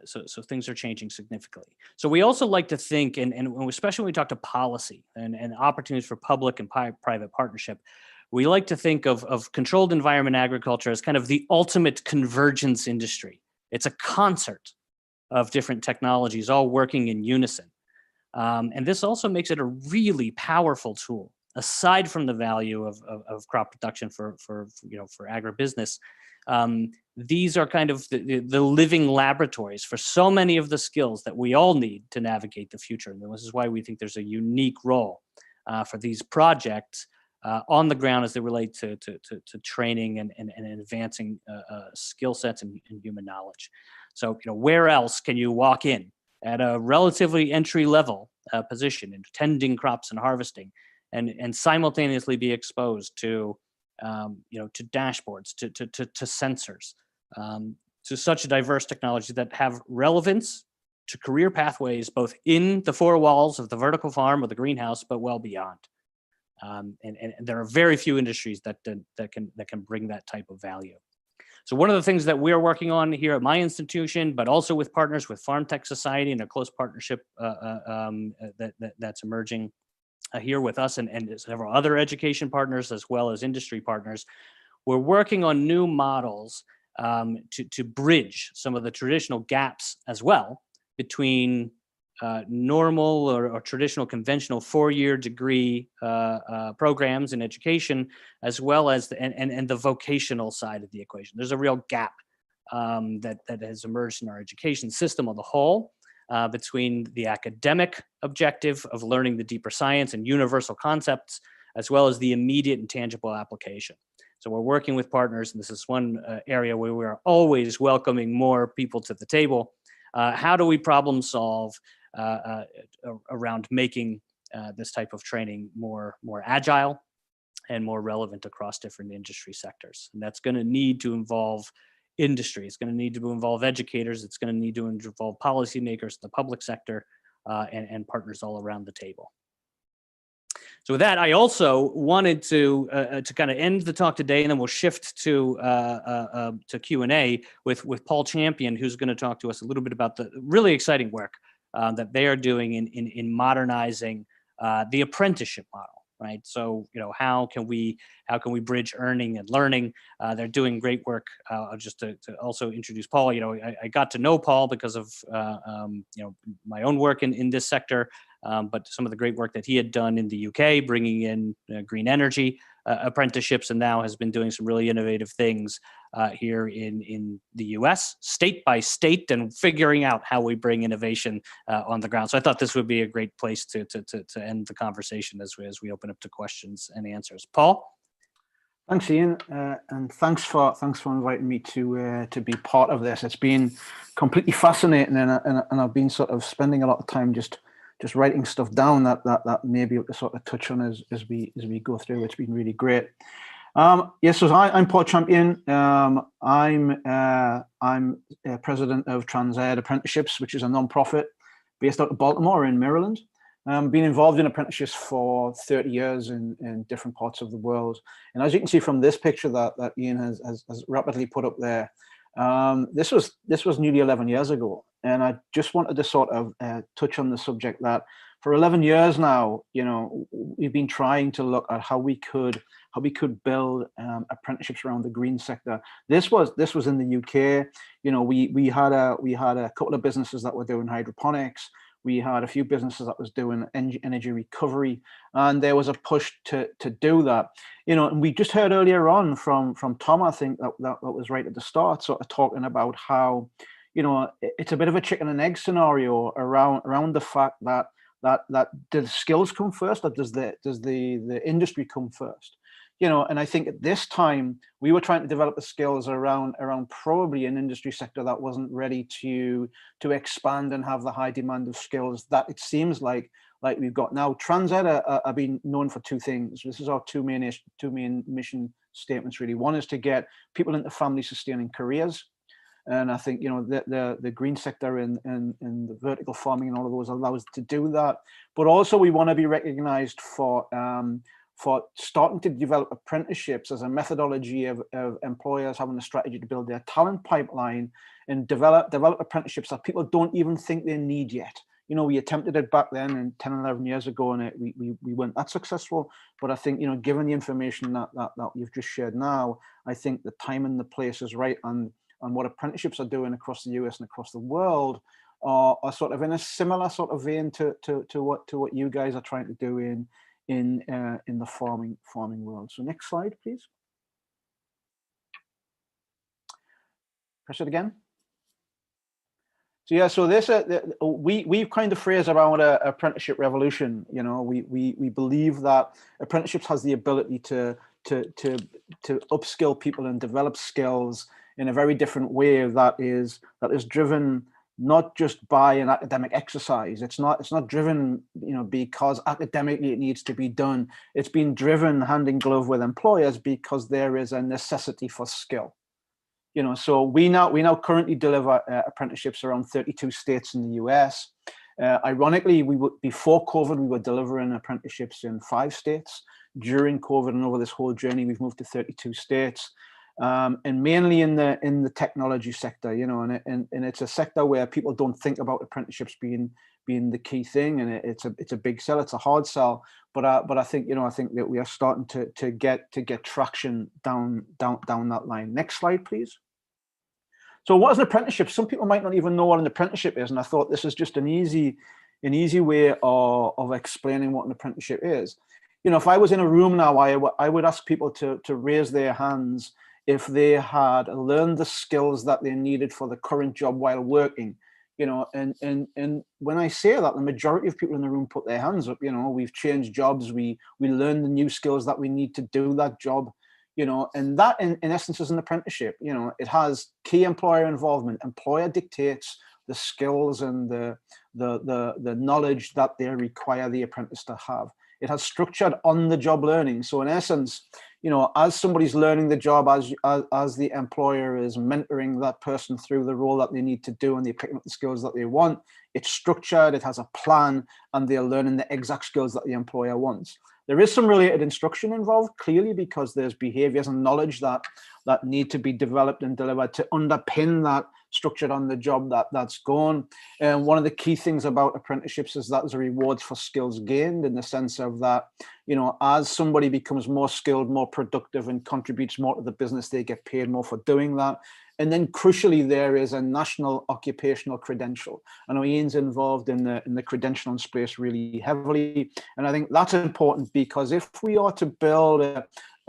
So things are changing significantly. So we also like to think, and especially when we talk to policy and opportunities for public and private partnership, we like to think of controlled environment agriculture as kind of the ultimate convergence industry. It's a concert of different technologies all working in unison. And this also makes it a really powerful tool, aside from the value of crop production for agribusiness. These are kind of the living laboratories for so many of the skills that we all need to navigate the future. And this is why we think there's a unique role for these projects on the ground as they relate to training and advancing skill sets and human knowledge. So, where else can you walk in at a relatively entry-level position in tending crops and harvesting, and simultaneously be exposed to to dashboards, to sensors, to such diverse technology that have relevance to career pathways, both in the four walls of the vertical farm or the greenhouse, but well beyond. And there are very few industries that can bring that type of value. So one of the things that we're working on here at my institution, but also with partners with FarmTech Society, and a close partnership that's emerging here with us and several other education partners, as well as industry partners, we're working on new models to bridge some of the traditional gaps as well between normal or traditional conventional four-year degree programs in education, as well as the vocational side of the equation. There's a real gap that has emerged in our education system on the whole. between the academic objective of learning the deeper science and universal concepts, as well as the immediate and tangible application. So we're working with partners, and this is one area where we are always welcoming more people to the table. How do we problem solve around making this type of training more agile and more relevant across different industry sectors? And that's going to need to involve industry. It's going to need to involve educators. It's going to need to involve policymakers, the public sector, and partners all around the table. So with that, I also wanted to kind of end the talk today, and then we'll shift to Q&A with Paul Champion, who's going to talk to us a little bit about the really exciting work that they are doing in modernizing the apprenticeship model. Right. So, how can we bridge earning and learning? They're doing great work. Just to also introduce Paul, I got to know Paul because of, my own work in this sector, but some of the great work that he had done in the UK, bringing in green energy apprenticeships, and now has been doing some really innovative things here in the US, state by state, and figuring out how we bring innovation on the ground. So I thought this would be a great place to end the conversation as we open up to questions and answers. Paul? Thanks, Ian, and thanks for inviting me to be part of this. It's been completely fascinating, and I've been sort of spending a lot of time just writing stuff down that may be able to sort of touch on as we go through. It's been really great. Yes, so I'm Paul Champion. I'm president of TranZEd Apprenticeships, which is a non-profit based out of Baltimore in Maryland. Been involved in apprenticeships for 30 years in different parts of the world. And as you can see from this picture that Ian has rapidly put up there, this was nearly 11 years ago. And I just wanted to sort of touch on the subject that for 11 years now, we've been trying to look at how we could build apprenticeships around the green sector. This was in the UK. We had a couple of businesses that were doing hydroponics. We had a few businesses that was doing energy recovery, and there was a push to do that. And we just heard earlier on from Tom, I think that was right at the start, sort of talking about how, it's a bit of a chicken and egg scenario around the fact that the skills come first, or does the industry come first? And I think at this time we were trying to develop the skills around probably an industry sector that wasn't ready to expand and have the high demand of skills that it seems like we've got now. TranZEd are been known for two things. This is our two main mission statements, really. One is to get people into family sustaining careers. And I think, the green sector and the vertical farming and all of those allow us to do that. But also we want to be recognized for starting to develop apprenticeships as a methodology of employers having a strategy to build their talent pipeline and develop apprenticeships that people don't even think they need yet. We attempted it back then and 10, 11 years ago, and we weren't that successful. But I think, given the information that you've just shared now, I think the time and the place is right, and what apprenticeships are doing across the US and across the world are sort of in a similar sort of vein to what you guys are trying to do in the farming world. So next slide, please. Press it again. So yeah, so this we've kind of phrased around an apprenticeship revolution. We believe that apprenticeships has the ability to upskill people and develop skills in a very different way that is driven not just by an academic exercise. It's not driven, because academically it needs to be done. It's been driven hand in glove with employers because there is a necessity for skill. So we now currently deliver apprenticeships around 32 states in the US. Ironically, before COVID, we were delivering apprenticeships in 5 states. During COVID and over this whole journey, we've moved to 32 states. And mainly in the technology sector, and it's a sector where people don't think about apprenticeships being the key thing, and it's a big sell, it's a hard sell, but I think that we are starting to get traction down that line. Next slide, please. So what is an apprenticeship? Some people might not even know what an apprenticeship is, and I thought this is just an easy way of explaining what an apprenticeship is. If I was in a room now, I would ask people to raise their hands if they had learned the skills that they needed for the current job while working. you know, and when I say that, the majority of people in the room put their hands up. You know, we've changed jobs, we learn the new skills that we need to do that job, you know, and that in essence is an apprenticeship. You know, it has key employer involvement. Employer dictates the skills and the knowledge that they require the apprentice to have. It has structured on-the-job learning. So in essence, you know, as somebody's learning the job, as the employer is mentoring that person through the role that they need to do, and they're picking up the skills that they want, it's structured, it has a plan, and they're learning the exact skills that the employer wants. There is some related instruction involved, clearly, because there's behaviors and knowledge that need to be developed and delivered to underpin that structured on the job that's gone. And one of the key things about apprenticeships is that there's rewards for skills gained, in the sense of that, you know, as somebody becomes more skilled, more productive, and contributes more to the business, they get paid more for doing that. And then crucially, there is a national occupational credential. I know Ian's involved in the credentialing space really heavily. And I think that's important, because if we are to build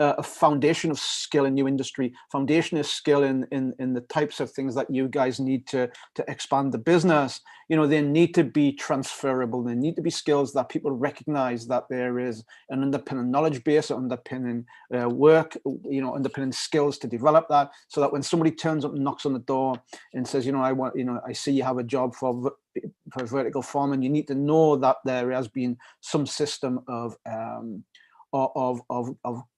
a foundation of skill in new industry, foundation of skill in the types of things that you guys need to expand the business, you know, they need to be transferable. They need to be skills that people recognize that there is an underpinning knowledge base, underpinning work, you know, underpinning skills to develop that, so that when somebody turns up and knocks on the door and says, you know, I want, you know, I see you have a job for vertical farming, you need to know that there has been some system of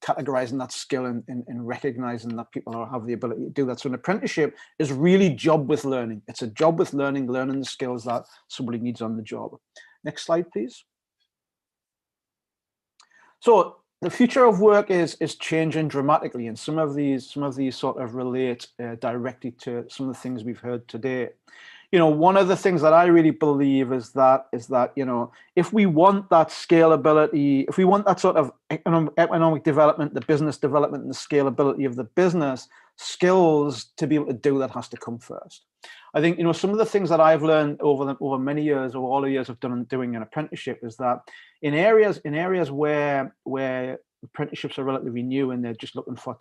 categorizing that skill and recognizing that people have the ability to do that. So an apprenticeship is really job with learning. It's a job with learning the skills that somebody needs on the job. Next slide, please. So the future of work is changing dramatically, and some of these sort of relate directly to some of the things we've heard today. You know, one of the things that I really believe is that, you know, if we want that scalability, if we want that sort of economic development, the business development, and the scalability of the business, skills to be able to do that has to come first. I think, you know, some of the things that I've learned over many years, over all the years I've done doing an apprenticeship, is that in areas where apprenticeships are relatively new and they're just looking for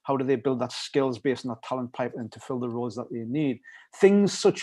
how do they build that skills base and that talent pipeline to fill the roles that they need, things like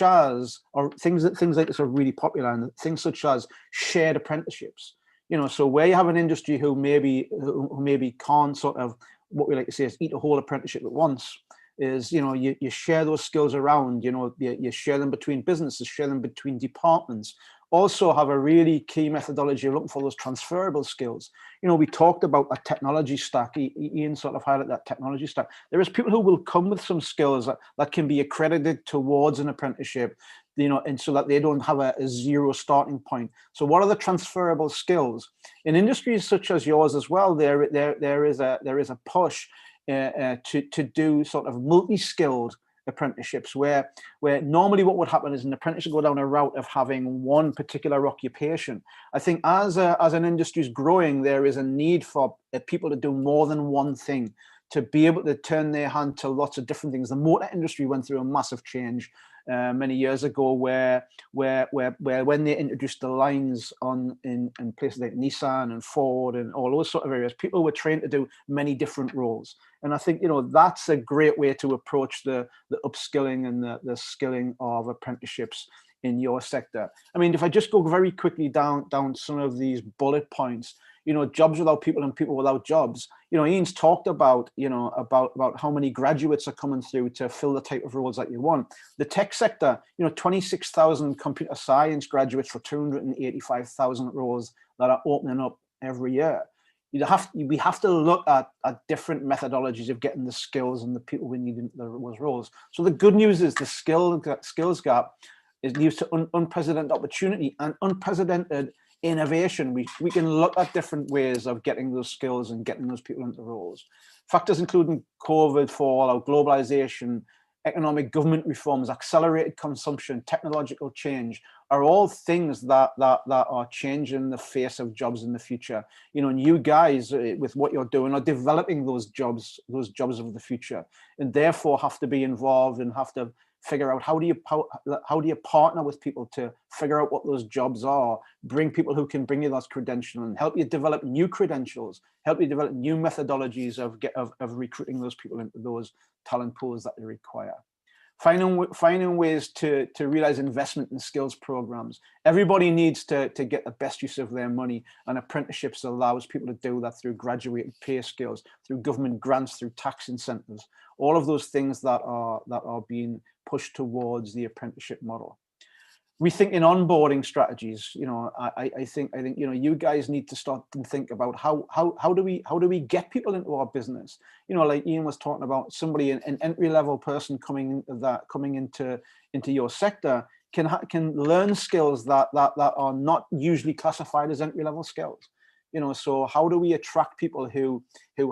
this are really popular, and things such as shared apprenticeships. You know, so where you have an industry who maybe can't sort of, what we like to say is, eat a whole apprenticeship at once, is, you know, you share those skills around, you know, you share them between businesses, share them between departments. Also have a really key methodology of looking for those transferable skills. You know, we talked about a technology stack. Ian sort of highlighted that technology stack. There is people who will come with some skills that can be accredited towards an apprenticeship, you know, and so that they don't have a zero starting point. So what are the transferable skills? In industries such as yours as well, there is a push to do sort of multi-skilled apprenticeships, where normally what would happen is an apprentice would go down a route of having one particular occupation. I think as an industry is growing, there is a need for people to do more than one thing, to be able to turn their hand to lots of different things. The motor industry went through a massive change many years ago, where when they introduced the lines in places like Nissan and Ford and all those sort of areas, people were trained to do many different roles. And I think, you know, that's a great way to approach the upskilling and the skilling of apprenticeships in your sector. I mean, if I just go very quickly down some of these bullet points, you know, jobs without people and people without jobs. You know, Ian's talked about, you know, about how many graduates are coming through to fill the type of roles that you want. The tech sector, you know, 26,000 computer science graduates for 285,000 roles that are opening up every year. We have to look at different methodologies of getting the skills and the people we need in those roles. So the good news is the skills gap leads to unprecedented opportunity and unprecedented innovation. We can look at different ways of getting those skills and getting those people into roles. Factors including COVID fallout, globalization, economic government reforms, accelerated consumption, technological change are all things that are changing the face of jobs in the future. You know, and you guys with what you're doing are developing those jobs of the future, and therefore have to be involved and have to figure out how do you partner with people to figure out what those jobs are, bring people who can bring you those credentials and help you develop new credentials, help you develop new methodologies of recruiting those people into those talent pools that they require. finding ways to realize investment in skills programs. Everybody needs to get the best use of their money, and apprenticeships allows people to do that through graduated pay scales, through government grants, through tax incentives, all of those things that are being pushed towards the apprenticeship model. Rethinking onboarding strategies. I think you guys need to start to think about how do we get people into our business. Like Ian was talking about, somebody, an entry-level person coming into your sector can learn skills that are not usually classified as entry-level skills. So how do we attract people who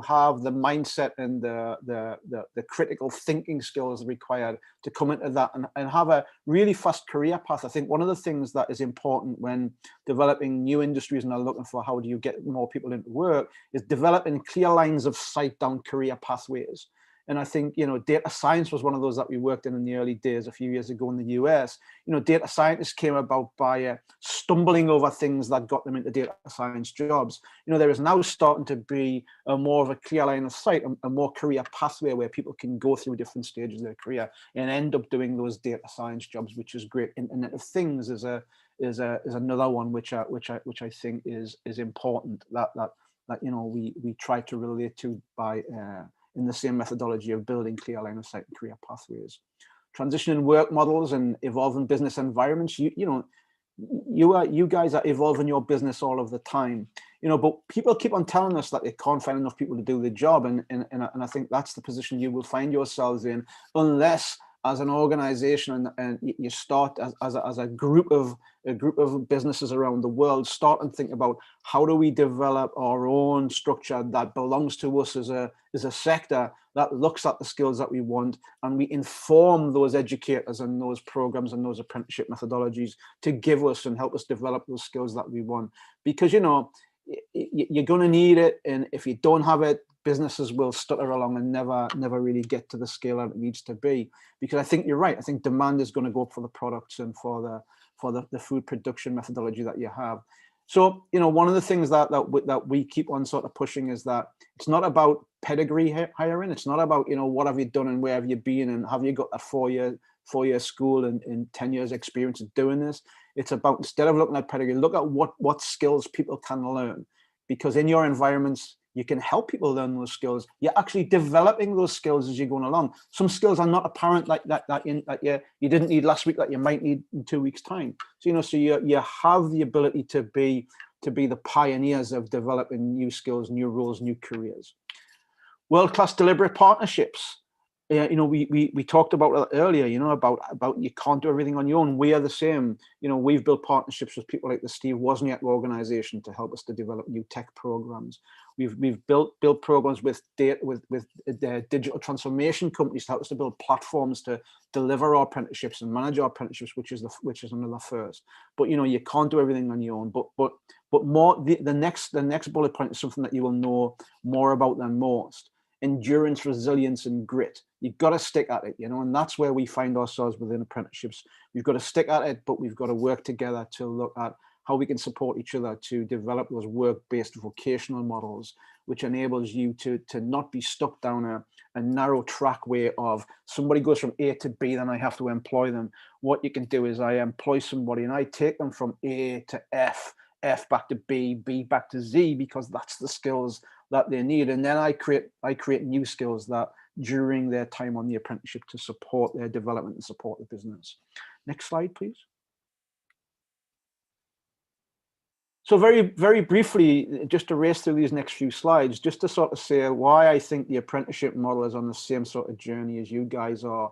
have the mindset and the critical thinking skills required to come into that and have a really fast career path? I think one of the things that is important when developing new industries and are looking for how do you get more people into work is developing clear lines of sight down career pathways. And I think, data science was one of those that we worked in the early days a few years ago in the US. Data scientists came about by stumbling over things that got them into data science jobs. There is now starting to be more of a clear line of sight, a more career pathway where people can go through different stages of their career and end up doing those data science jobs, which is great. Internet of Things is another one which I think is important that we try to relate to by in the same methodology of building clear line of sight and career pathways. Transitioning work models and evolving business environments. You guys are evolving your business all of the time, but people keep on telling us that they can't find enough people to do the job, and I think that's the position you will find yourselves in unless, as an organization, and you start as a group of businesses around the world, start and think about how do we develop our own structure that belongs to us as a sector, that looks at the skills that we want, and we inform those educators and those programs and those apprenticeship methodologies to give us and help us develop those skills that we want. Because you're going to need it, and if you don't have it, businesses will stutter along and never really get to the scale that it needs to be. Because I think you're right. I think demand is going to go up for the products and for the food production methodology that you have. So one of the things that we keep on sort of pushing is that it's not about pedigree hiring. It's not about what have you done and where have you been and have you got that four-year school and 10 years experience of doing this. It's about, instead of looking at pedigree, look at what skills people can learn, because in your environments you can help people learn those skills. You're actually developing those skills as you're going along. Some skills are not apparent like that you didn't need last week that you might need in 2 weeks' time. So so you have the ability to be the pioneers of developing new skills, new roles, new careers. World-class deliberate partnerships. We talked about it earlier, about you can't do everything on your own. We are the same. We've built partnerships with people like the Steve Wozniak organization to help us to develop new tech programs. We've built programs with digital transformation companies to help us to build platforms to deliver our apprenticeships and manage our apprenticeships, which is another first. But you can't do everything on your own. But more the next bullet point is something that you will know more about than most. Endurance, resilience, and grit. You've got to stick at it, and that's where we find ourselves within apprenticeships. We've got to stick at it, but we've got to work together to look at how we can support each other to develop those work-based vocational models, which enables you to not be stuck down a narrow track way of somebody goes from A to B, then I have to employ them. What you can do is I employ somebody and I take them from A to F back to B back to Z, because that's the skills that they need. And then I create new skills that during their time on the apprenticeship to support their development and support the business. Next slide, please. So very, very briefly, just to race through these next few slides, just to sort of say why I think the apprenticeship model is on the same sort of journey as you guys are,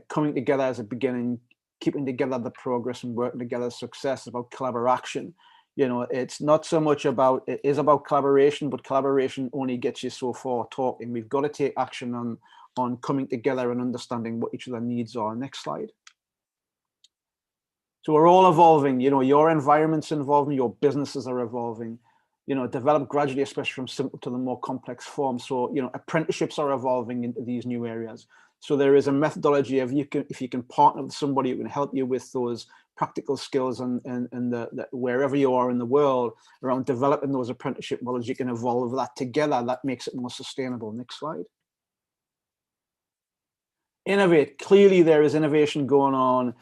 coming together as a beginning, keeping together the progress and working together success, about collaboration. It's not so much about, it is about collaboration, but collaboration only gets you so far talking. We've got to take action on coming together and understanding what each of their needs are. Next slide. So we're all evolving, your environment's evolving, your businesses are evolving, develop gradually, especially from simple to the more complex forms. So, apprenticeships are evolving into these new areas. So there is a methodology of if you can partner with somebody who can help you with those practical skills and the wherever you are in the world around developing those apprenticeship models, you can evolve that together. That makes it more sustainable. Next slide. Innovate. Clearly there is innovation going on,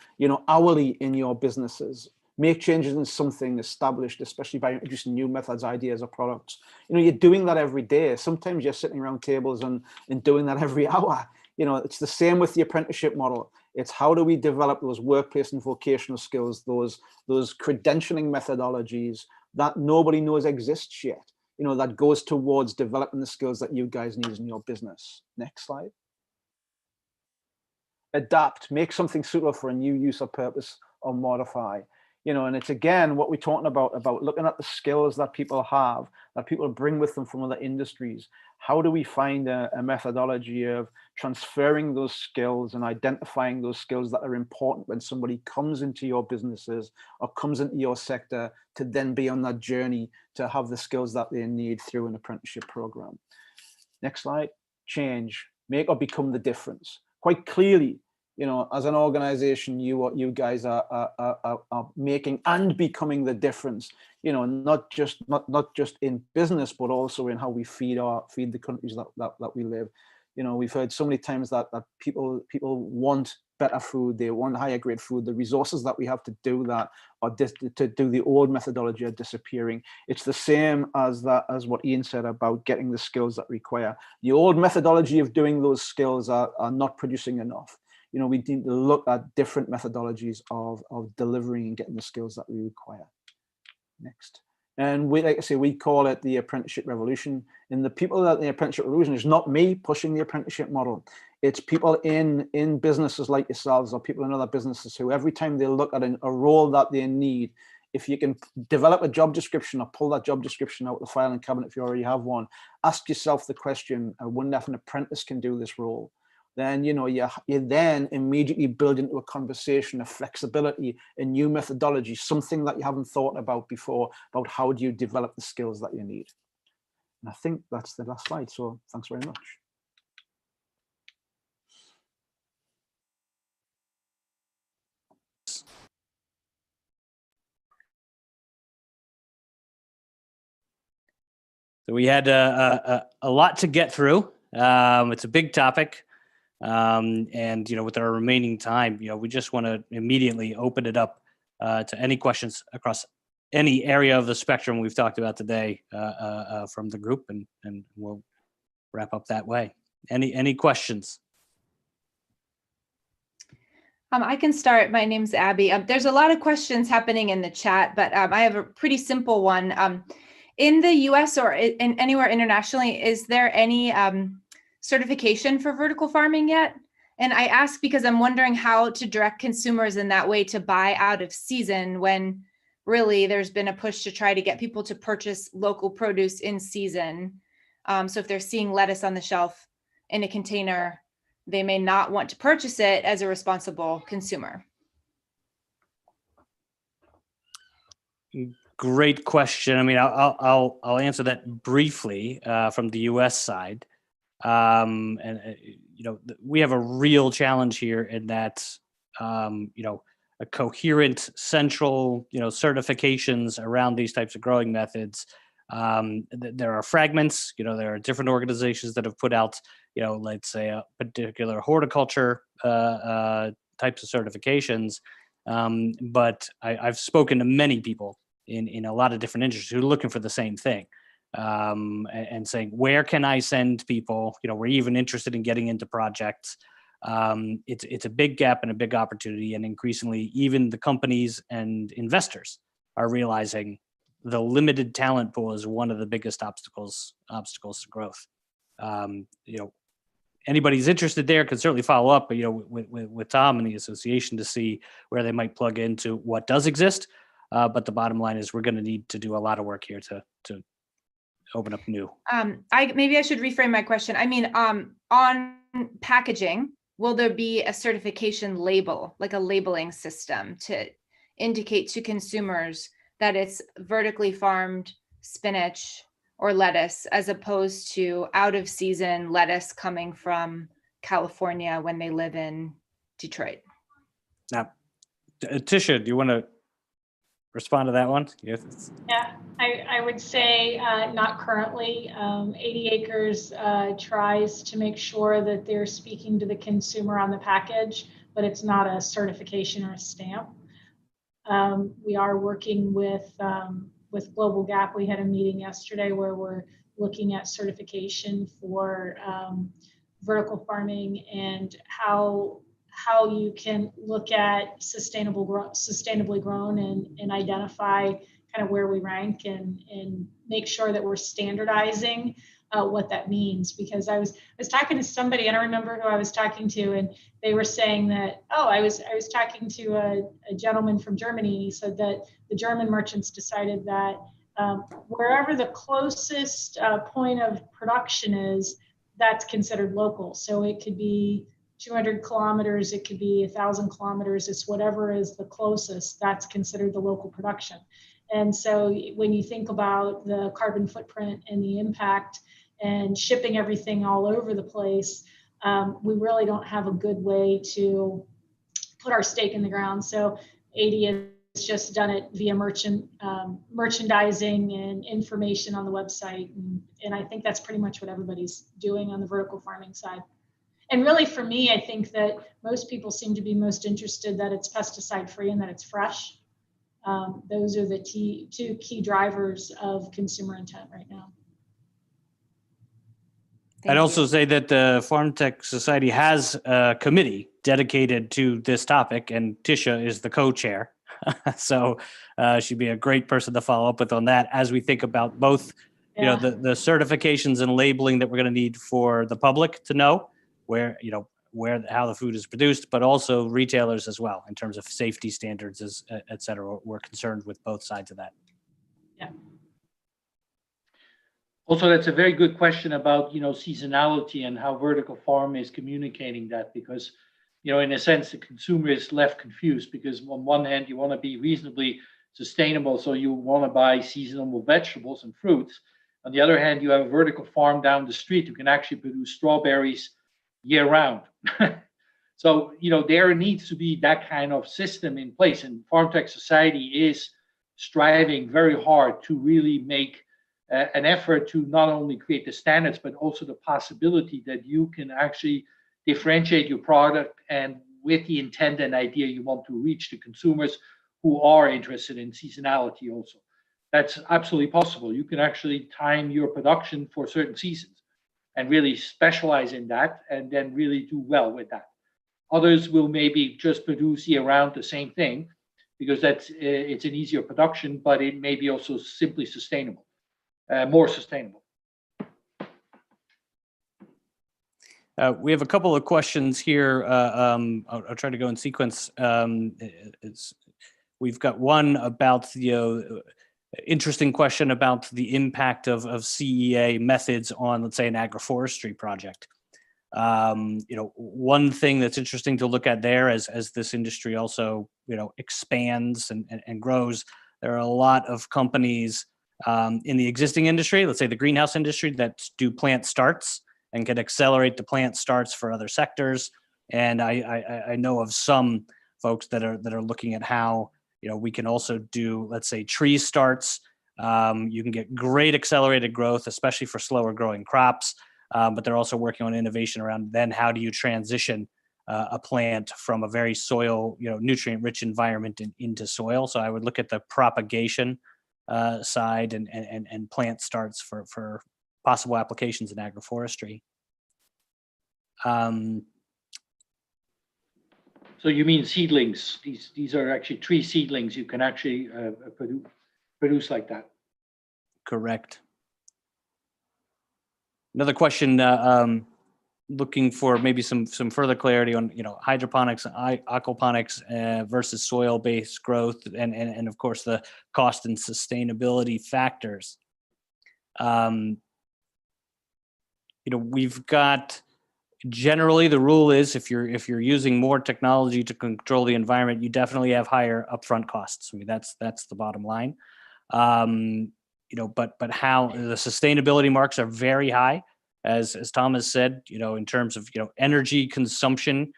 hourly in your businesses. Make changes in something established, especially by introducing new methods, ideas, or products. You're doing that every day. Sometimes you're sitting around tables and doing that every hour. It's the same with the apprenticeship model. It's how do we develop those workplace and vocational skills, those credentialing methodologies that nobody knows exists yet, that goes towards developing the skills that you guys need in your business. Next slide. Adapt, make something suitable for a new use or purpose, or modify. And it's again what we're talking about looking at the skills that people have, that people bring with them from other industries. How do we find a methodology of transferring those skills and identifying those skills that are important when somebody comes into your businesses or comes into your sector, to then be on that journey to have the skills that they need through an apprenticeship program. Next slide. Change, make or become the difference. Quite clearly, as an organization, you guys are making and becoming the difference. Not just in business, but also in how we feed the countries that we live. We've heard so many times that people want better food, they want higher grade food. The resources that we have to do that, or to do the old methodology, are disappearing. It's the same as what Ian said about getting the skills that require. The old methodology of doing those skills are not producing enough. We need to look at different methodologies of delivering and getting the skills that we require. Next. And like I say, we call it the apprenticeship revolution. And the people that the apprenticeship revolution is not me pushing the apprenticeship model. It's people in businesses like yourselves, or people in other businesses, who every time they look at a role that they need, if you can develop a job description or pull that job description out of the filing cabinet if you already have one, ask yourself the question, I wonder if an apprentice can do this role. Then you then immediately build into a conversation of flexibility, a new methodology, something that you haven't thought about before, about how do you develop the skills that you need. And I think that's the last slide, so thanks very much. So we had a lot to get through. It's a big topic. And, with our remaining time, we just want to immediately open it up to any questions across any area of the spectrum we've talked about today from the group, and we'll wrap up that way. Any questions? I can start. My name's Abby. There's a lot of questions happening in the chat, but I have a pretty simple one. In the US or in anywhere internationally, is there any certification for vertical farming yet? And I ask because I'm wondering how to direct consumers in that way to buy out of season, when really there's been a push to try to get people to purchase local produce in season. So if they're seeing lettuce on the shelf in a container, they may not want to purchase it as a responsible consumer. Great question. I mean, I'll answer that briefly from the U.S. side. We have a real challenge here in that, a coherent central, certifications around these types of growing methods. There are fragments. There are different organizations that have put out, let's say a particular horticulture types of certifications. But I've spoken to many people in a lot of different industries who are looking for the same thing, and saying, where can I send people? We're even interested in getting into projects. It's a big gap and a big opportunity, and increasingly even the companies and investors are realizing the limited talent pool is one of the biggest obstacles to growth. Anybody's interested there can certainly follow up, with Tom and the association to see where they might plug into what does exist. But the bottom line is we're going to need to do a lot of work here to open up new. Maybe I should reframe my question. I mean, on packaging, will there be a certification label, like a labeling system, to indicate to consumers that it's vertically farmed spinach or lettuce, as opposed to out of season lettuce coming from California when they live in Detroit? Now, Tisha, do you want to respond to that one? Yes. Yeah, I would say not currently. 80 Acres tries to make sure that they're speaking to the consumer on the package, but it's not a certification or a stamp. We are working with Global Gap. We had a meeting yesterday where we're looking at certification for vertical farming and how you can look at sustainably grown and identify kind of where we rank and make sure that we're standardizing what that means. Because I was talking to somebody, I don't remember who I was talking to, and they were saying that, I was talking to a gentleman from Germany, and he said that the German merchants decided that wherever the closest point of production is, that's considered local. So it could be 200 kilometers, it could be 1,000 kilometers, it's whatever is the closest, that's considered the local production. And so when you think about the carbon footprint and the impact and shipping everything all over the place, we really don't have a good way to put our stake in the ground. So 80 has just done it via merchandising and information on the website. And I think that's pretty much what everybody's doing on the vertical farming side. And really, for me, I think that most people seem to be most interested that it's pesticide free and that it's fresh. Those are the two key drivers of consumer intent right now. I'd also say that the FarmTech Society has a committee dedicated to this topic, and Tisha is the co-chair. So she'd be a great person to follow up with on that as we think about both, Yeah. the certifications and labeling that we're going to need for the public to know how the food is produced, but also retailers as well in terms of safety standards, et cetera. We're concerned with both sides of that. Yeah. Also, that's a very good question about, seasonality and how vertical farm is communicating that, because, in a sense, the consumer is left confused because on one hand, you want to be reasonably sustainable. So you want to buy seasonal vegetables and fruits. On the other hand, you have a vertical farm down the street who can actually produce strawberries year round. So, there needs to be that kind of system in place. And FarmTech Society is striving very hard to really make an effort to not only create the standards, but also the possibility that you can actually differentiate your product and with the intent and idea you want to reach the consumers who are interested in seasonality also. That's absolutely possible. You can actually time your production for certain seasons and really specialize in that and then really do well with that. Others will maybe just produce year-round the same thing because it's an easier production, but it may be also simply sustainable, more sustainable. We have a couple of questions here. I'll try to go in sequence. We've got one about the interesting question about the impact of CEA methods on, let's say, an agroforestry project. One thing that's interesting to look at there as this industry also, expands and grows, there are a lot of companies in the existing industry, let's say the greenhouse industry, that do plant starts and can accelerate the plant starts for other sectors. And I know of some folks that are looking at how, we can also do, let's say, tree starts. You can get great accelerated growth, especially for slower growing crops. But they're also working on innovation around then how do you transition a plant from a very soil, nutrient-rich environment into soil. So I would look at the propagation side and plant starts for possible applications in agroforestry. So you mean seedlings? These are actually tree seedlings. You can actually produce like that. Correct. Another question, looking for maybe some further clarity on hydroponics, aquaponics versus soil-based growth, and of course the cost and sustainability factors. We've got, generally the rule is if you're using more technology to control the environment, you definitely have higher upfront costs. I mean that's the bottom line. But how the sustainability marks are very high, as Thomas said, in terms of, energy consumption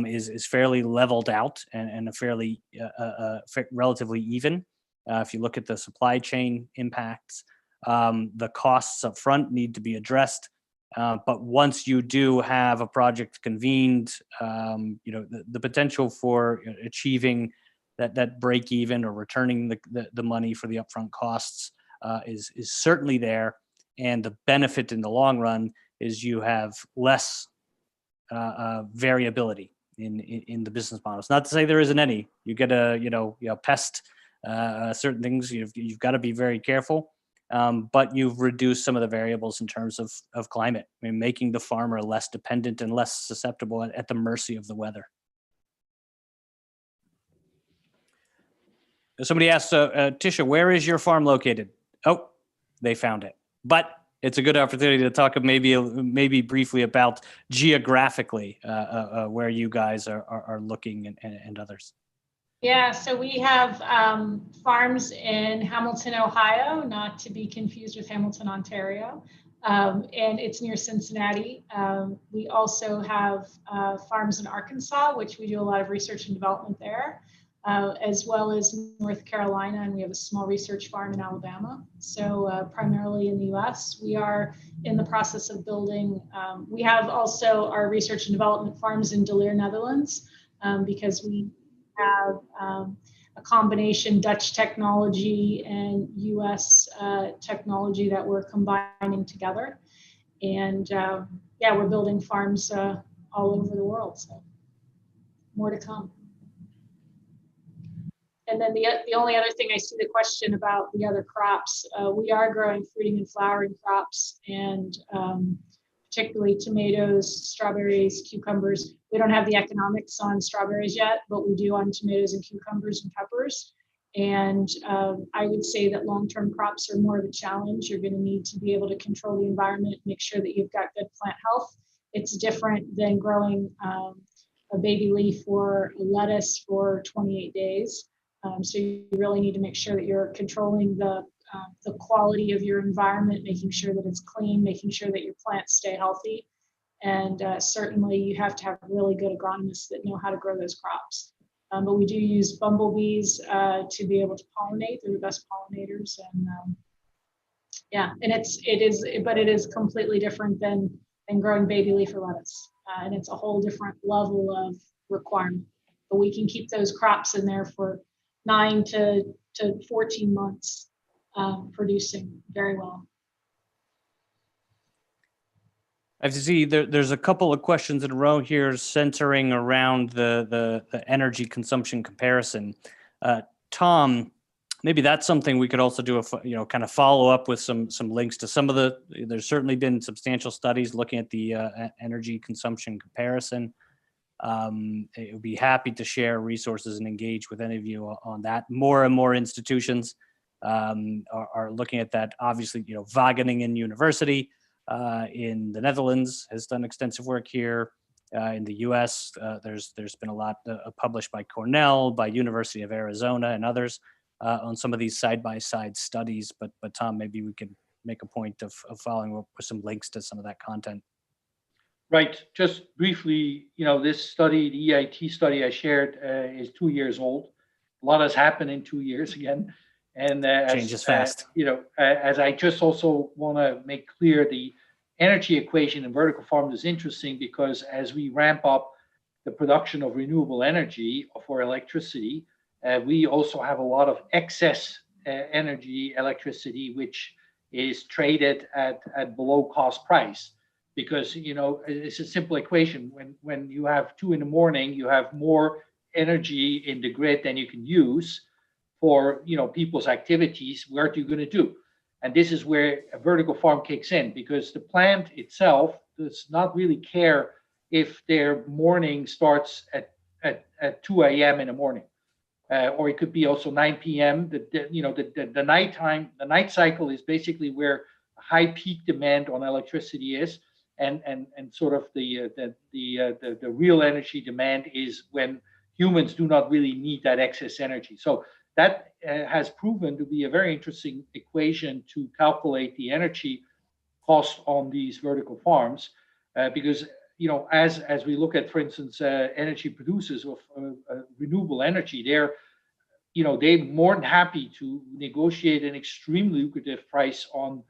is fairly leveled out and a fairly relatively even. If you look at the supply chain impacts, the costs up front need to be addressed. But once you do have a project convened, the potential for achieving that break even or returning the money for the upfront costs is certainly there. And the benefit in the long run is you have less variability in the business models. Not to say there isn't any. You get a pest, certain things you've got to be very careful. But you've reduced some of the variables in terms of climate, making the farmer less dependent and less susceptible at the mercy of the weather. Somebody asked, Tisha, where is your farm located? Oh, they found it. But it's a good opportunity to talk maybe briefly about geographically where you guys are looking and others. Yeah, so we have farms in Hamilton, Ohio, not to be confused with Hamilton, Ontario, and it's near Cincinnati. We also have farms in Arkansas, which we do a lot of research and development there, as well as North Carolina, and we have a small research farm in Alabama. So primarily in the US, we are in the process of building, we have also our research and development farms in Delft, Netherlands, because we have a combination Dutch technology and US technology that we're combining together. And yeah, we're building farms all over the world, so more to come. And then the only other thing I see the question about the other crops, we are growing fruiting and flowering crops, and particularly tomatoes, strawberries, cucumbers. We don't have the economics on strawberries yet, but we do on tomatoes and cucumbers and peppers. And I would say that long-term crops are more of a challenge. You're going to need to be able to control the environment, make sure that you've got good plant health. It's different than growing a baby leaf or a lettuce for 28 days. So you really need to make sure that you're controlling the quality of your environment, making sure that it's clean, making sure that your plants stay healthy. And certainly you have to have really good agronomists that know how to grow those crops. But we do use bumblebees to be able to pollinate. They're the best pollinators. And yeah, and it is completely different than growing baby leaf or lettuce. And it's a whole different level of requirement. But we can keep those crops in there for 9 to 14 months, producing very well. I see there's a couple of questions in a row here centering around the energy consumption comparison. Tom, maybe that's something we could also do kind of follow up with some links to some of there's certainly been substantial studies looking at the energy consumption comparison. It would be happy to share resources and engage with any of you on that. More and more institutions are looking at that. Obviously, Wageningen University in the Netherlands has done extensive work here. In the US, there's been a lot published by Cornell, by University of Arizona, and others on some of these side-by-side studies. But Tom, maybe we could make a point of following up with some links to some of that content. Right. Just briefly, this study, the EIT study I shared, is 2 years old. A lot has happened in 2 years again, and changes fast. As I just also want to make clear, the energy equation in vertical farms is interesting because as we ramp up the production of renewable energy for electricity, we also have a lot of excess energy, electricity, which is traded at below cost price. Because it's a simple equation. When you have 2 in the morning, you have more energy in the grid than you can use for people's activities. What are you going to do? And this is where a vertical farm kicks in, because the plant itself does not really care if their morning starts at 2 a.m. in the morning, or it could be also 9 p.m. The nighttime, the night cycle is basically where high peak demand on electricity is. And sort of the real energy demand is when humans do not really need that excess energy. So that has proven to be a very interesting equation to calculate the energy cost on these vertical farms, because as we look at, for instance, energy producers of renewable energy, they're they're more than happy to negotiate an extremely lucrative price on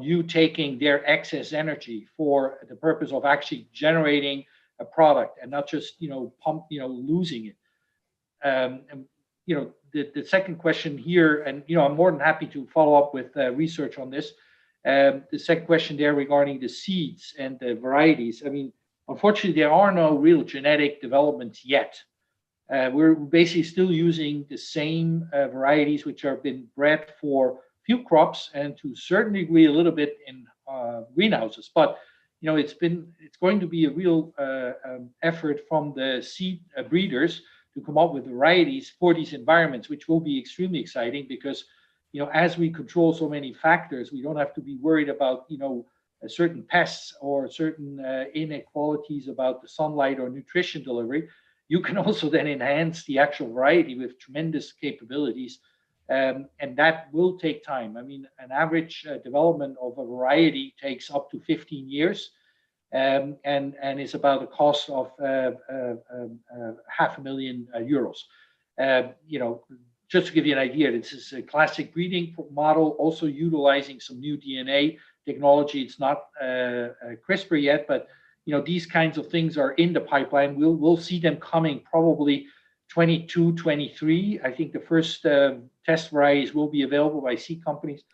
you taking their excess energy for the purpose of actually generating a product and not just losing it. And the second question here, and I'm more than happy to follow up with research on this. The second question there regarding the seeds and the varieties. I mean, unfortunately, there are no real genetic developments yet. We're basically still using the same varieties which have been bred for few crops and to a certain degree a little bit in greenhouses. But it's going to be a real effort from the seed breeders to come up with varieties for these environments, which will be extremely exciting because as we control so many factors, we don't have to be worried about certain pests or certain inequalities about the sunlight or nutrition delivery. You can also then enhance the actual variety with tremendous capabilities, and that will take time. I mean, an average development of a variety takes up to 15 years, and is about a cost of €500,000. Just to give you an idea, this is a classic breeding model, also utilizing some new DNA technology. It's not CRISPR yet, but these kinds of things are in the pipeline. We'll see them coming probably 22, 23. I think the first test varieties will be available by seed companies,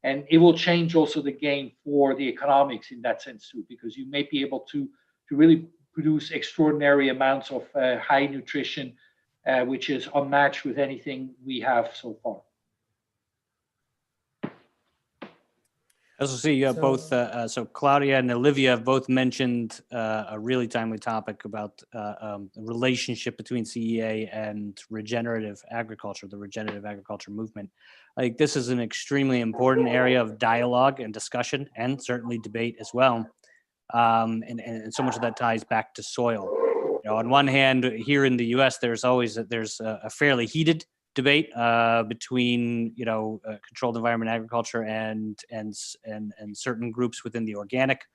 and it will change also the game for the economics in that sense too, because you may be able to really produce extraordinary amounts of high nutrition, which is unmatched with anything we have so far. As we'll see, so Claudia and Olivia have both mentioned a really timely topic about the relationship between CEA and regenerative agriculture, the regenerative agriculture movement. I think this is an extremely important area of dialogue and discussion, and certainly debate as well. And so much of that ties back to soil. On one hand, here in the U.S., there's a fairly heated debate between controlled environment agriculture and certain groups within the organic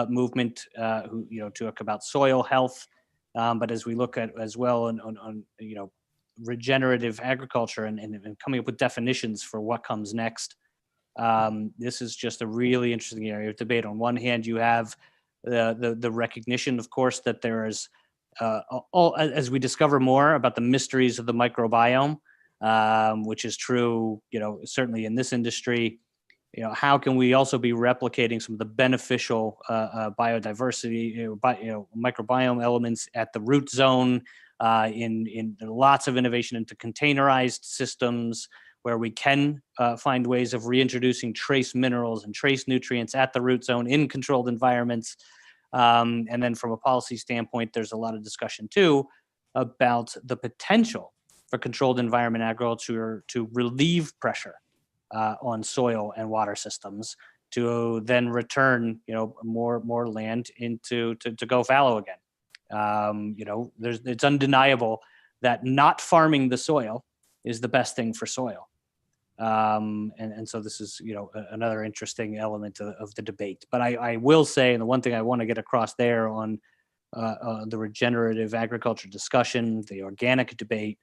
movement who talk about soil health. But as we look at as well on regenerative agriculture and coming up with definitions for what comes next, this is just a really interesting area of debate. On one hand, you have the recognition, of course, that there is as we discover more about the mysteries of the microbiome, which is true, certainly in this industry, how can we also be replicating some of the beneficial biodiversity, microbiome elements at the root zone, in lots of innovation into containerized systems where we can find ways of reintroducing trace minerals and trace nutrients at the root zone in controlled environments. And then from a policy standpoint, there's a lot of discussion too about the potential for controlled environment agriculture to relieve pressure on soil and water systems to then return, more land to go fallow again. It's undeniable that not farming the soil is the best thing for soil. And so this is, another interesting element of the debate. But I will say, and the one thing I want to get across there on the regenerative agriculture discussion, the organic debate,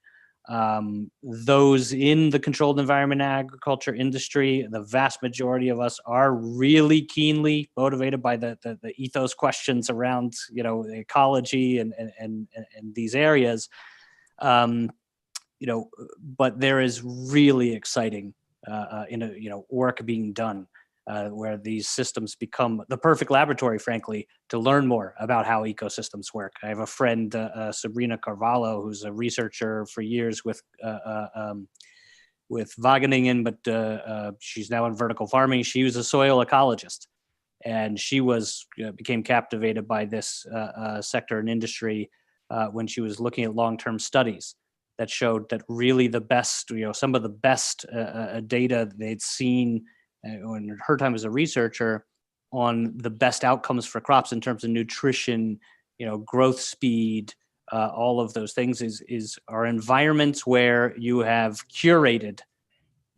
those in the controlled environment agriculture industry, the vast majority of us are really keenly motivated by the ethos questions around, ecology and these areas. But there is really exciting, work being done where these systems become the perfect laboratory, frankly, to learn more about how ecosystems work. I have a friend, Sabrina Carvalho, who's a researcher for years with Wageningen, but she's now in vertical farming. She was a soil ecologist, and she became captivated by this sector and industry when she was looking at long-term studies that showed that really the best, some of the best data they'd seen in her time as a researcher on the best outcomes for crops in terms of nutrition, growth speed, all of those things are environments where you have curated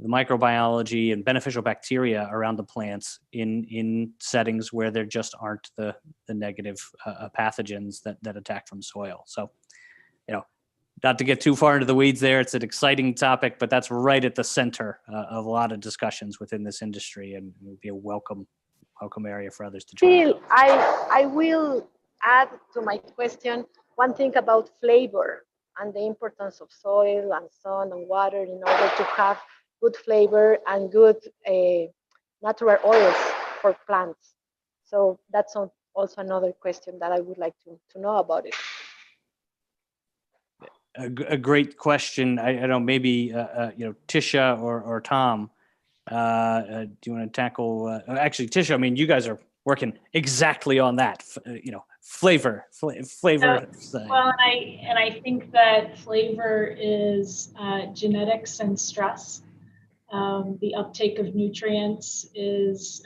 the microbiology and beneficial bacteria around the plants in settings where there just aren't the negative pathogens that attack from soil. So, not to get too far into the weeds there, it's an exciting topic, but that's right at the center of a lot of discussions within this industry, and it would be a welcome area for others to join. Still, I will add to my question one thing about flavor and the importance of soil and sun and water in order to have good flavor and good natural oils for plants. So that's also another question that I would like to know about it. A great question. I don't know, maybe Tisha or Tom, do you want to tackle? Actually, Tisha, I mean, you guys are working exactly on that. Flavor. Well, and I think that flavor is genetics and stress. The uptake of nutrients is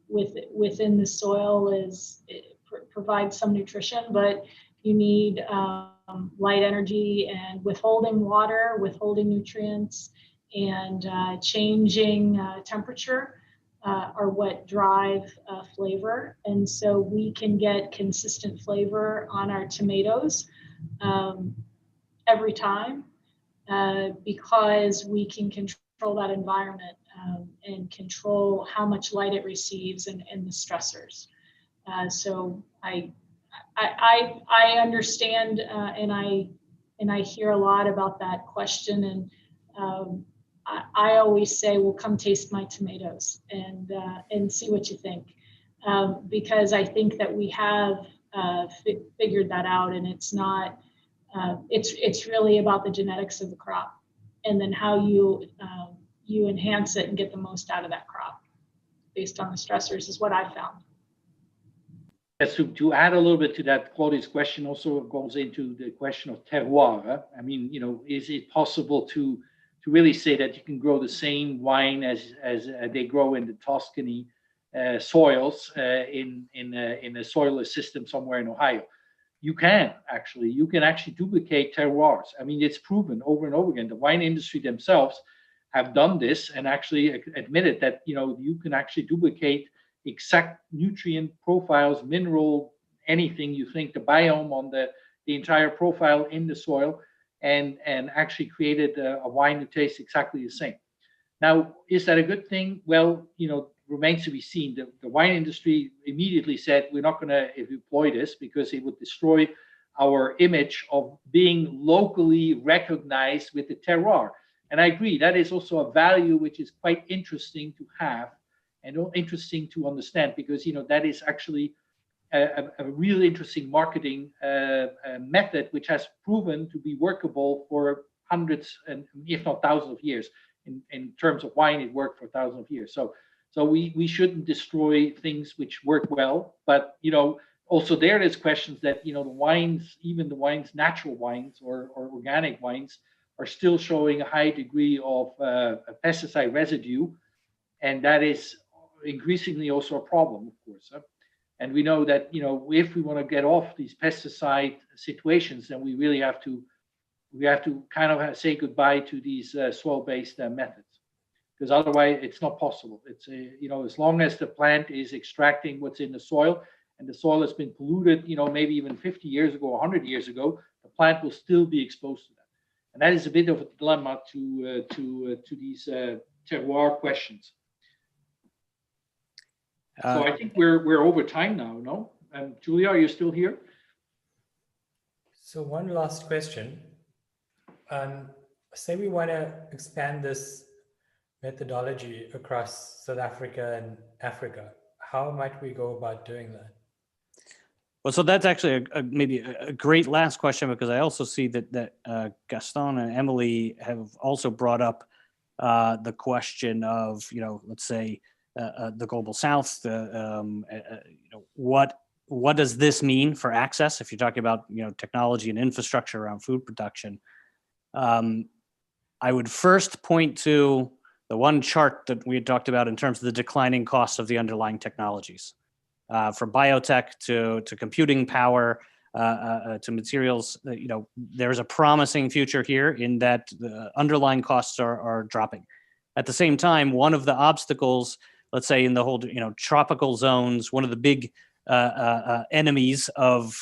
within the soil provides some nutrition, but you need light energy, and withholding water, withholding nutrients, and changing temperature are what drive flavor. And so we can get consistent flavor on our tomatoes every time because we can control that environment and control how much light it receives and the stressors. So I understand and I hear a lot about that question, and I always say, well, come taste my tomatoes and see what you think, because I think that we have figured that out, and it's not. It's really about the genetics of the crop, and then how you enhance it and get the most out of that crop based on the stressors is what I found. Yes, to add a little bit to that, Claudia's question also goes into the question of terroir. I mean, is it possible to really say that you can grow the same wine as they grow in the Tuscany soils in a soilless system somewhere in Ohio? You can actually duplicate terroirs. I mean, it's proven over and over again. The wine industry themselves have done this and actually admitted that you can actually duplicate exact nutrient profiles, mineral, anything you think, the biome on the entire profile in the soil, and actually created a wine that tastes exactly the same. Now, is that a good thing? Well, remains to be seen. The wine industry immediately said, we're not going to employ this because it would destroy our image of being locally recognized with the terroir. And I agree, that is also a value which is quite interesting to have and interesting to understand, because that is actually a really interesting marketing method which has proven to be workable for hundreds and if not thousands of years. In terms of wine, it worked for thousands of years. So we shouldn't destroy things which work well, but also there's questions that the wines, even the wines, natural wines or organic wines, are still showing a high degree of pesticide residue, and that is increasingly also a problem, of course. And we know that if we want to get off these pesticide situations, then we really have to kind of say goodbye to these soil-based methods, because otherwise it's not possible. It's as long as the plant is extracting what's in the soil, and the soil has been polluted, maybe even 50 years ago, 100 years ago, the plant will still be exposed to that. And that is a bit of a dilemma to these terroir questions. So I think we're over time now, no? Julia, are you still here? So one last question. Say we want to expand this methodology across South Africa and Africa. How might we go about doing that? Well, so that's actually maybe a great last question, because I also see that Gaston and Emily have also brought up the question of, let's say, the global south, what does this mean for access? If you're talking about technology and infrastructure around food production, I would first point to the one chart that we had talked about in terms of the declining costs of the underlying technologies, from biotech to computing power to materials. There's a promising future here in that the underlying costs are dropping. At the same time, one of the obstacles, let's say in the whole tropical zones, one of the big enemies of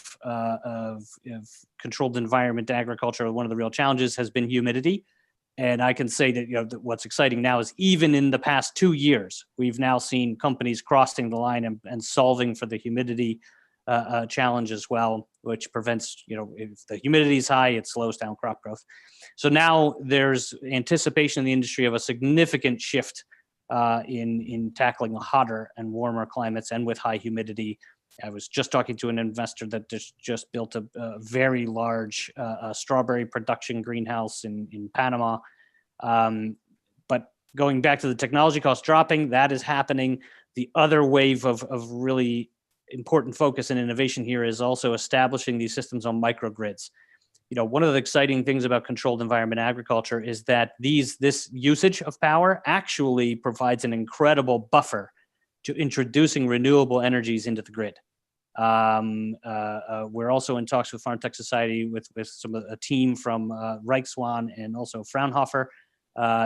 controlled environment agriculture. One of the real challenges has been humidity. And I can say that, that what's exciting now is even in the past 2 years, we've now seen companies crossing the line and solving for the humidity challenge as well, which prevents, if the humidity is high, it slows down crop growth. So now there's anticipation in the industry of a significant shift in tackling hotter and warmer climates and with high humidity. I was just talking to an investor that just built a very large strawberry production greenhouse in Panama. But going back to the technology cost dropping, that is happening. The other wave of really important focus and innovation here is also establishing these systems on microgrids. One of the exciting things about controlled environment agriculture is that this usage of power actually provides an incredible buffer to introducing renewable energies into the grid. We're also in talks with FarmTech Society with a team from Reichswan and also Fraunhofer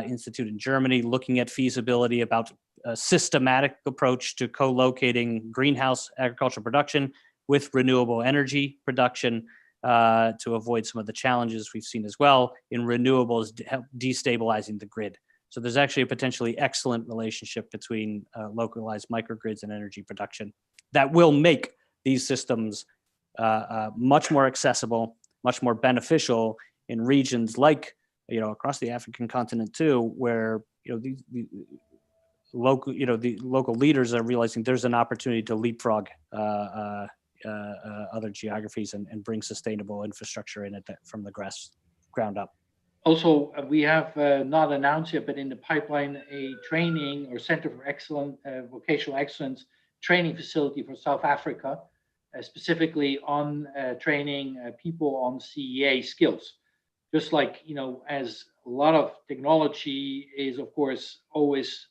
Institute in Germany, looking at feasibility about a systematic approach to co-locating greenhouse agricultural production with renewable energy production to avoid some of the challenges we've seen as well in renewables destabilizing the grid. So there's actually a potentially excellent relationship between localized microgrids and energy production that will make these systems much more accessible, much more beneficial in regions like, across the African continent too, where, the local leaders are realizing there's an opportunity to leapfrog other geographies and bring sustainable infrastructure in it from the ground up. Also, we have not announced yet, but in the pipeline, a training or Center for Vocational Excellence training facility for South Africa, specifically on training people on CEA skills. Just like, as a lot of technology is, of course, always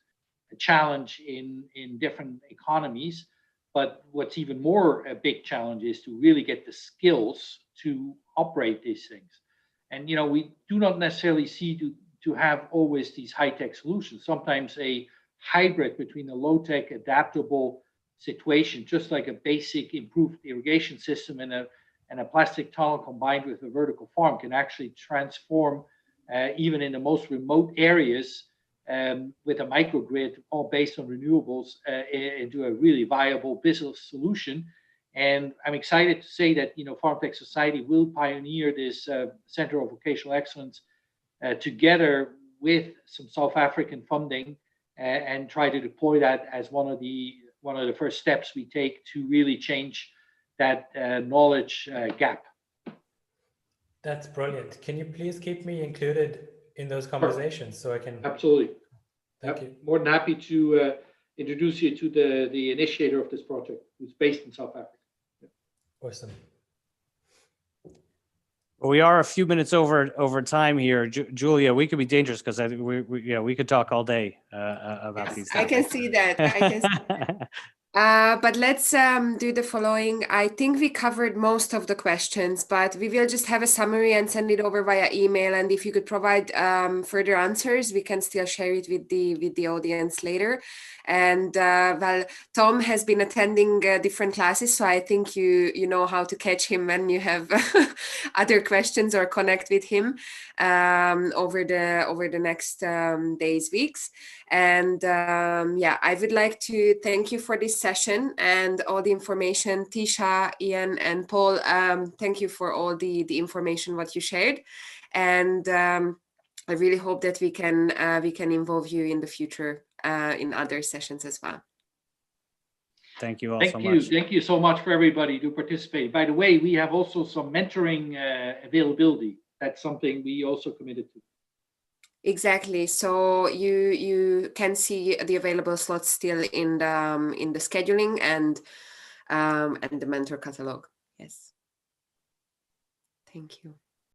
a challenge in different economies, but what's even more a big challenge is to really get the skills to operate these things. And, we do not necessarily see to have always these high-tech solutions. Sometimes a hybrid between a low-tech, adaptable situation, just like a basic improved irrigation system and a plastic tunnel combined with a vertical farm, can actually transform even in the most remote areas with a microgrid all based on renewables into a really viable business solution. And I'm excited to say that FarmTech Society will pioneer this Center of Vocational Excellence together with some South African funding and try to deploy that as one of the first steps we take to really change that knowledge gap. That's brilliant. Can you please keep me included in those conversations so I can? Absolutely. Thank you. More than happy to introduce you to the initiator of this project, who's based in South Africa. Awesome. Well, we are a few minutes over time here, Julia. We could be dangerous because we could talk all day about these things. I can see that. But let's do the following. I think we covered most of the questions, but we will just have a summary and send it over via email. And if you could provide further answers, we can still share it with the audience later. And well, Tom has been attending different classes, so I think you know how to catch him when you have other questions or connect with him over the next days, weeks. And I would like to thank you for this session and all the information. Tisha, Ian, and Paul, thank you for all the information what you shared. And I really hope that we can involve you in the future in other sessions as well. Thank you all so much. Thank you so much for everybody to participate. By the way, we have also some mentoring availability. That's something we also committed to. Exactly. So you can see the available slots still in the scheduling and the mentor catalog. Yes. Thank you.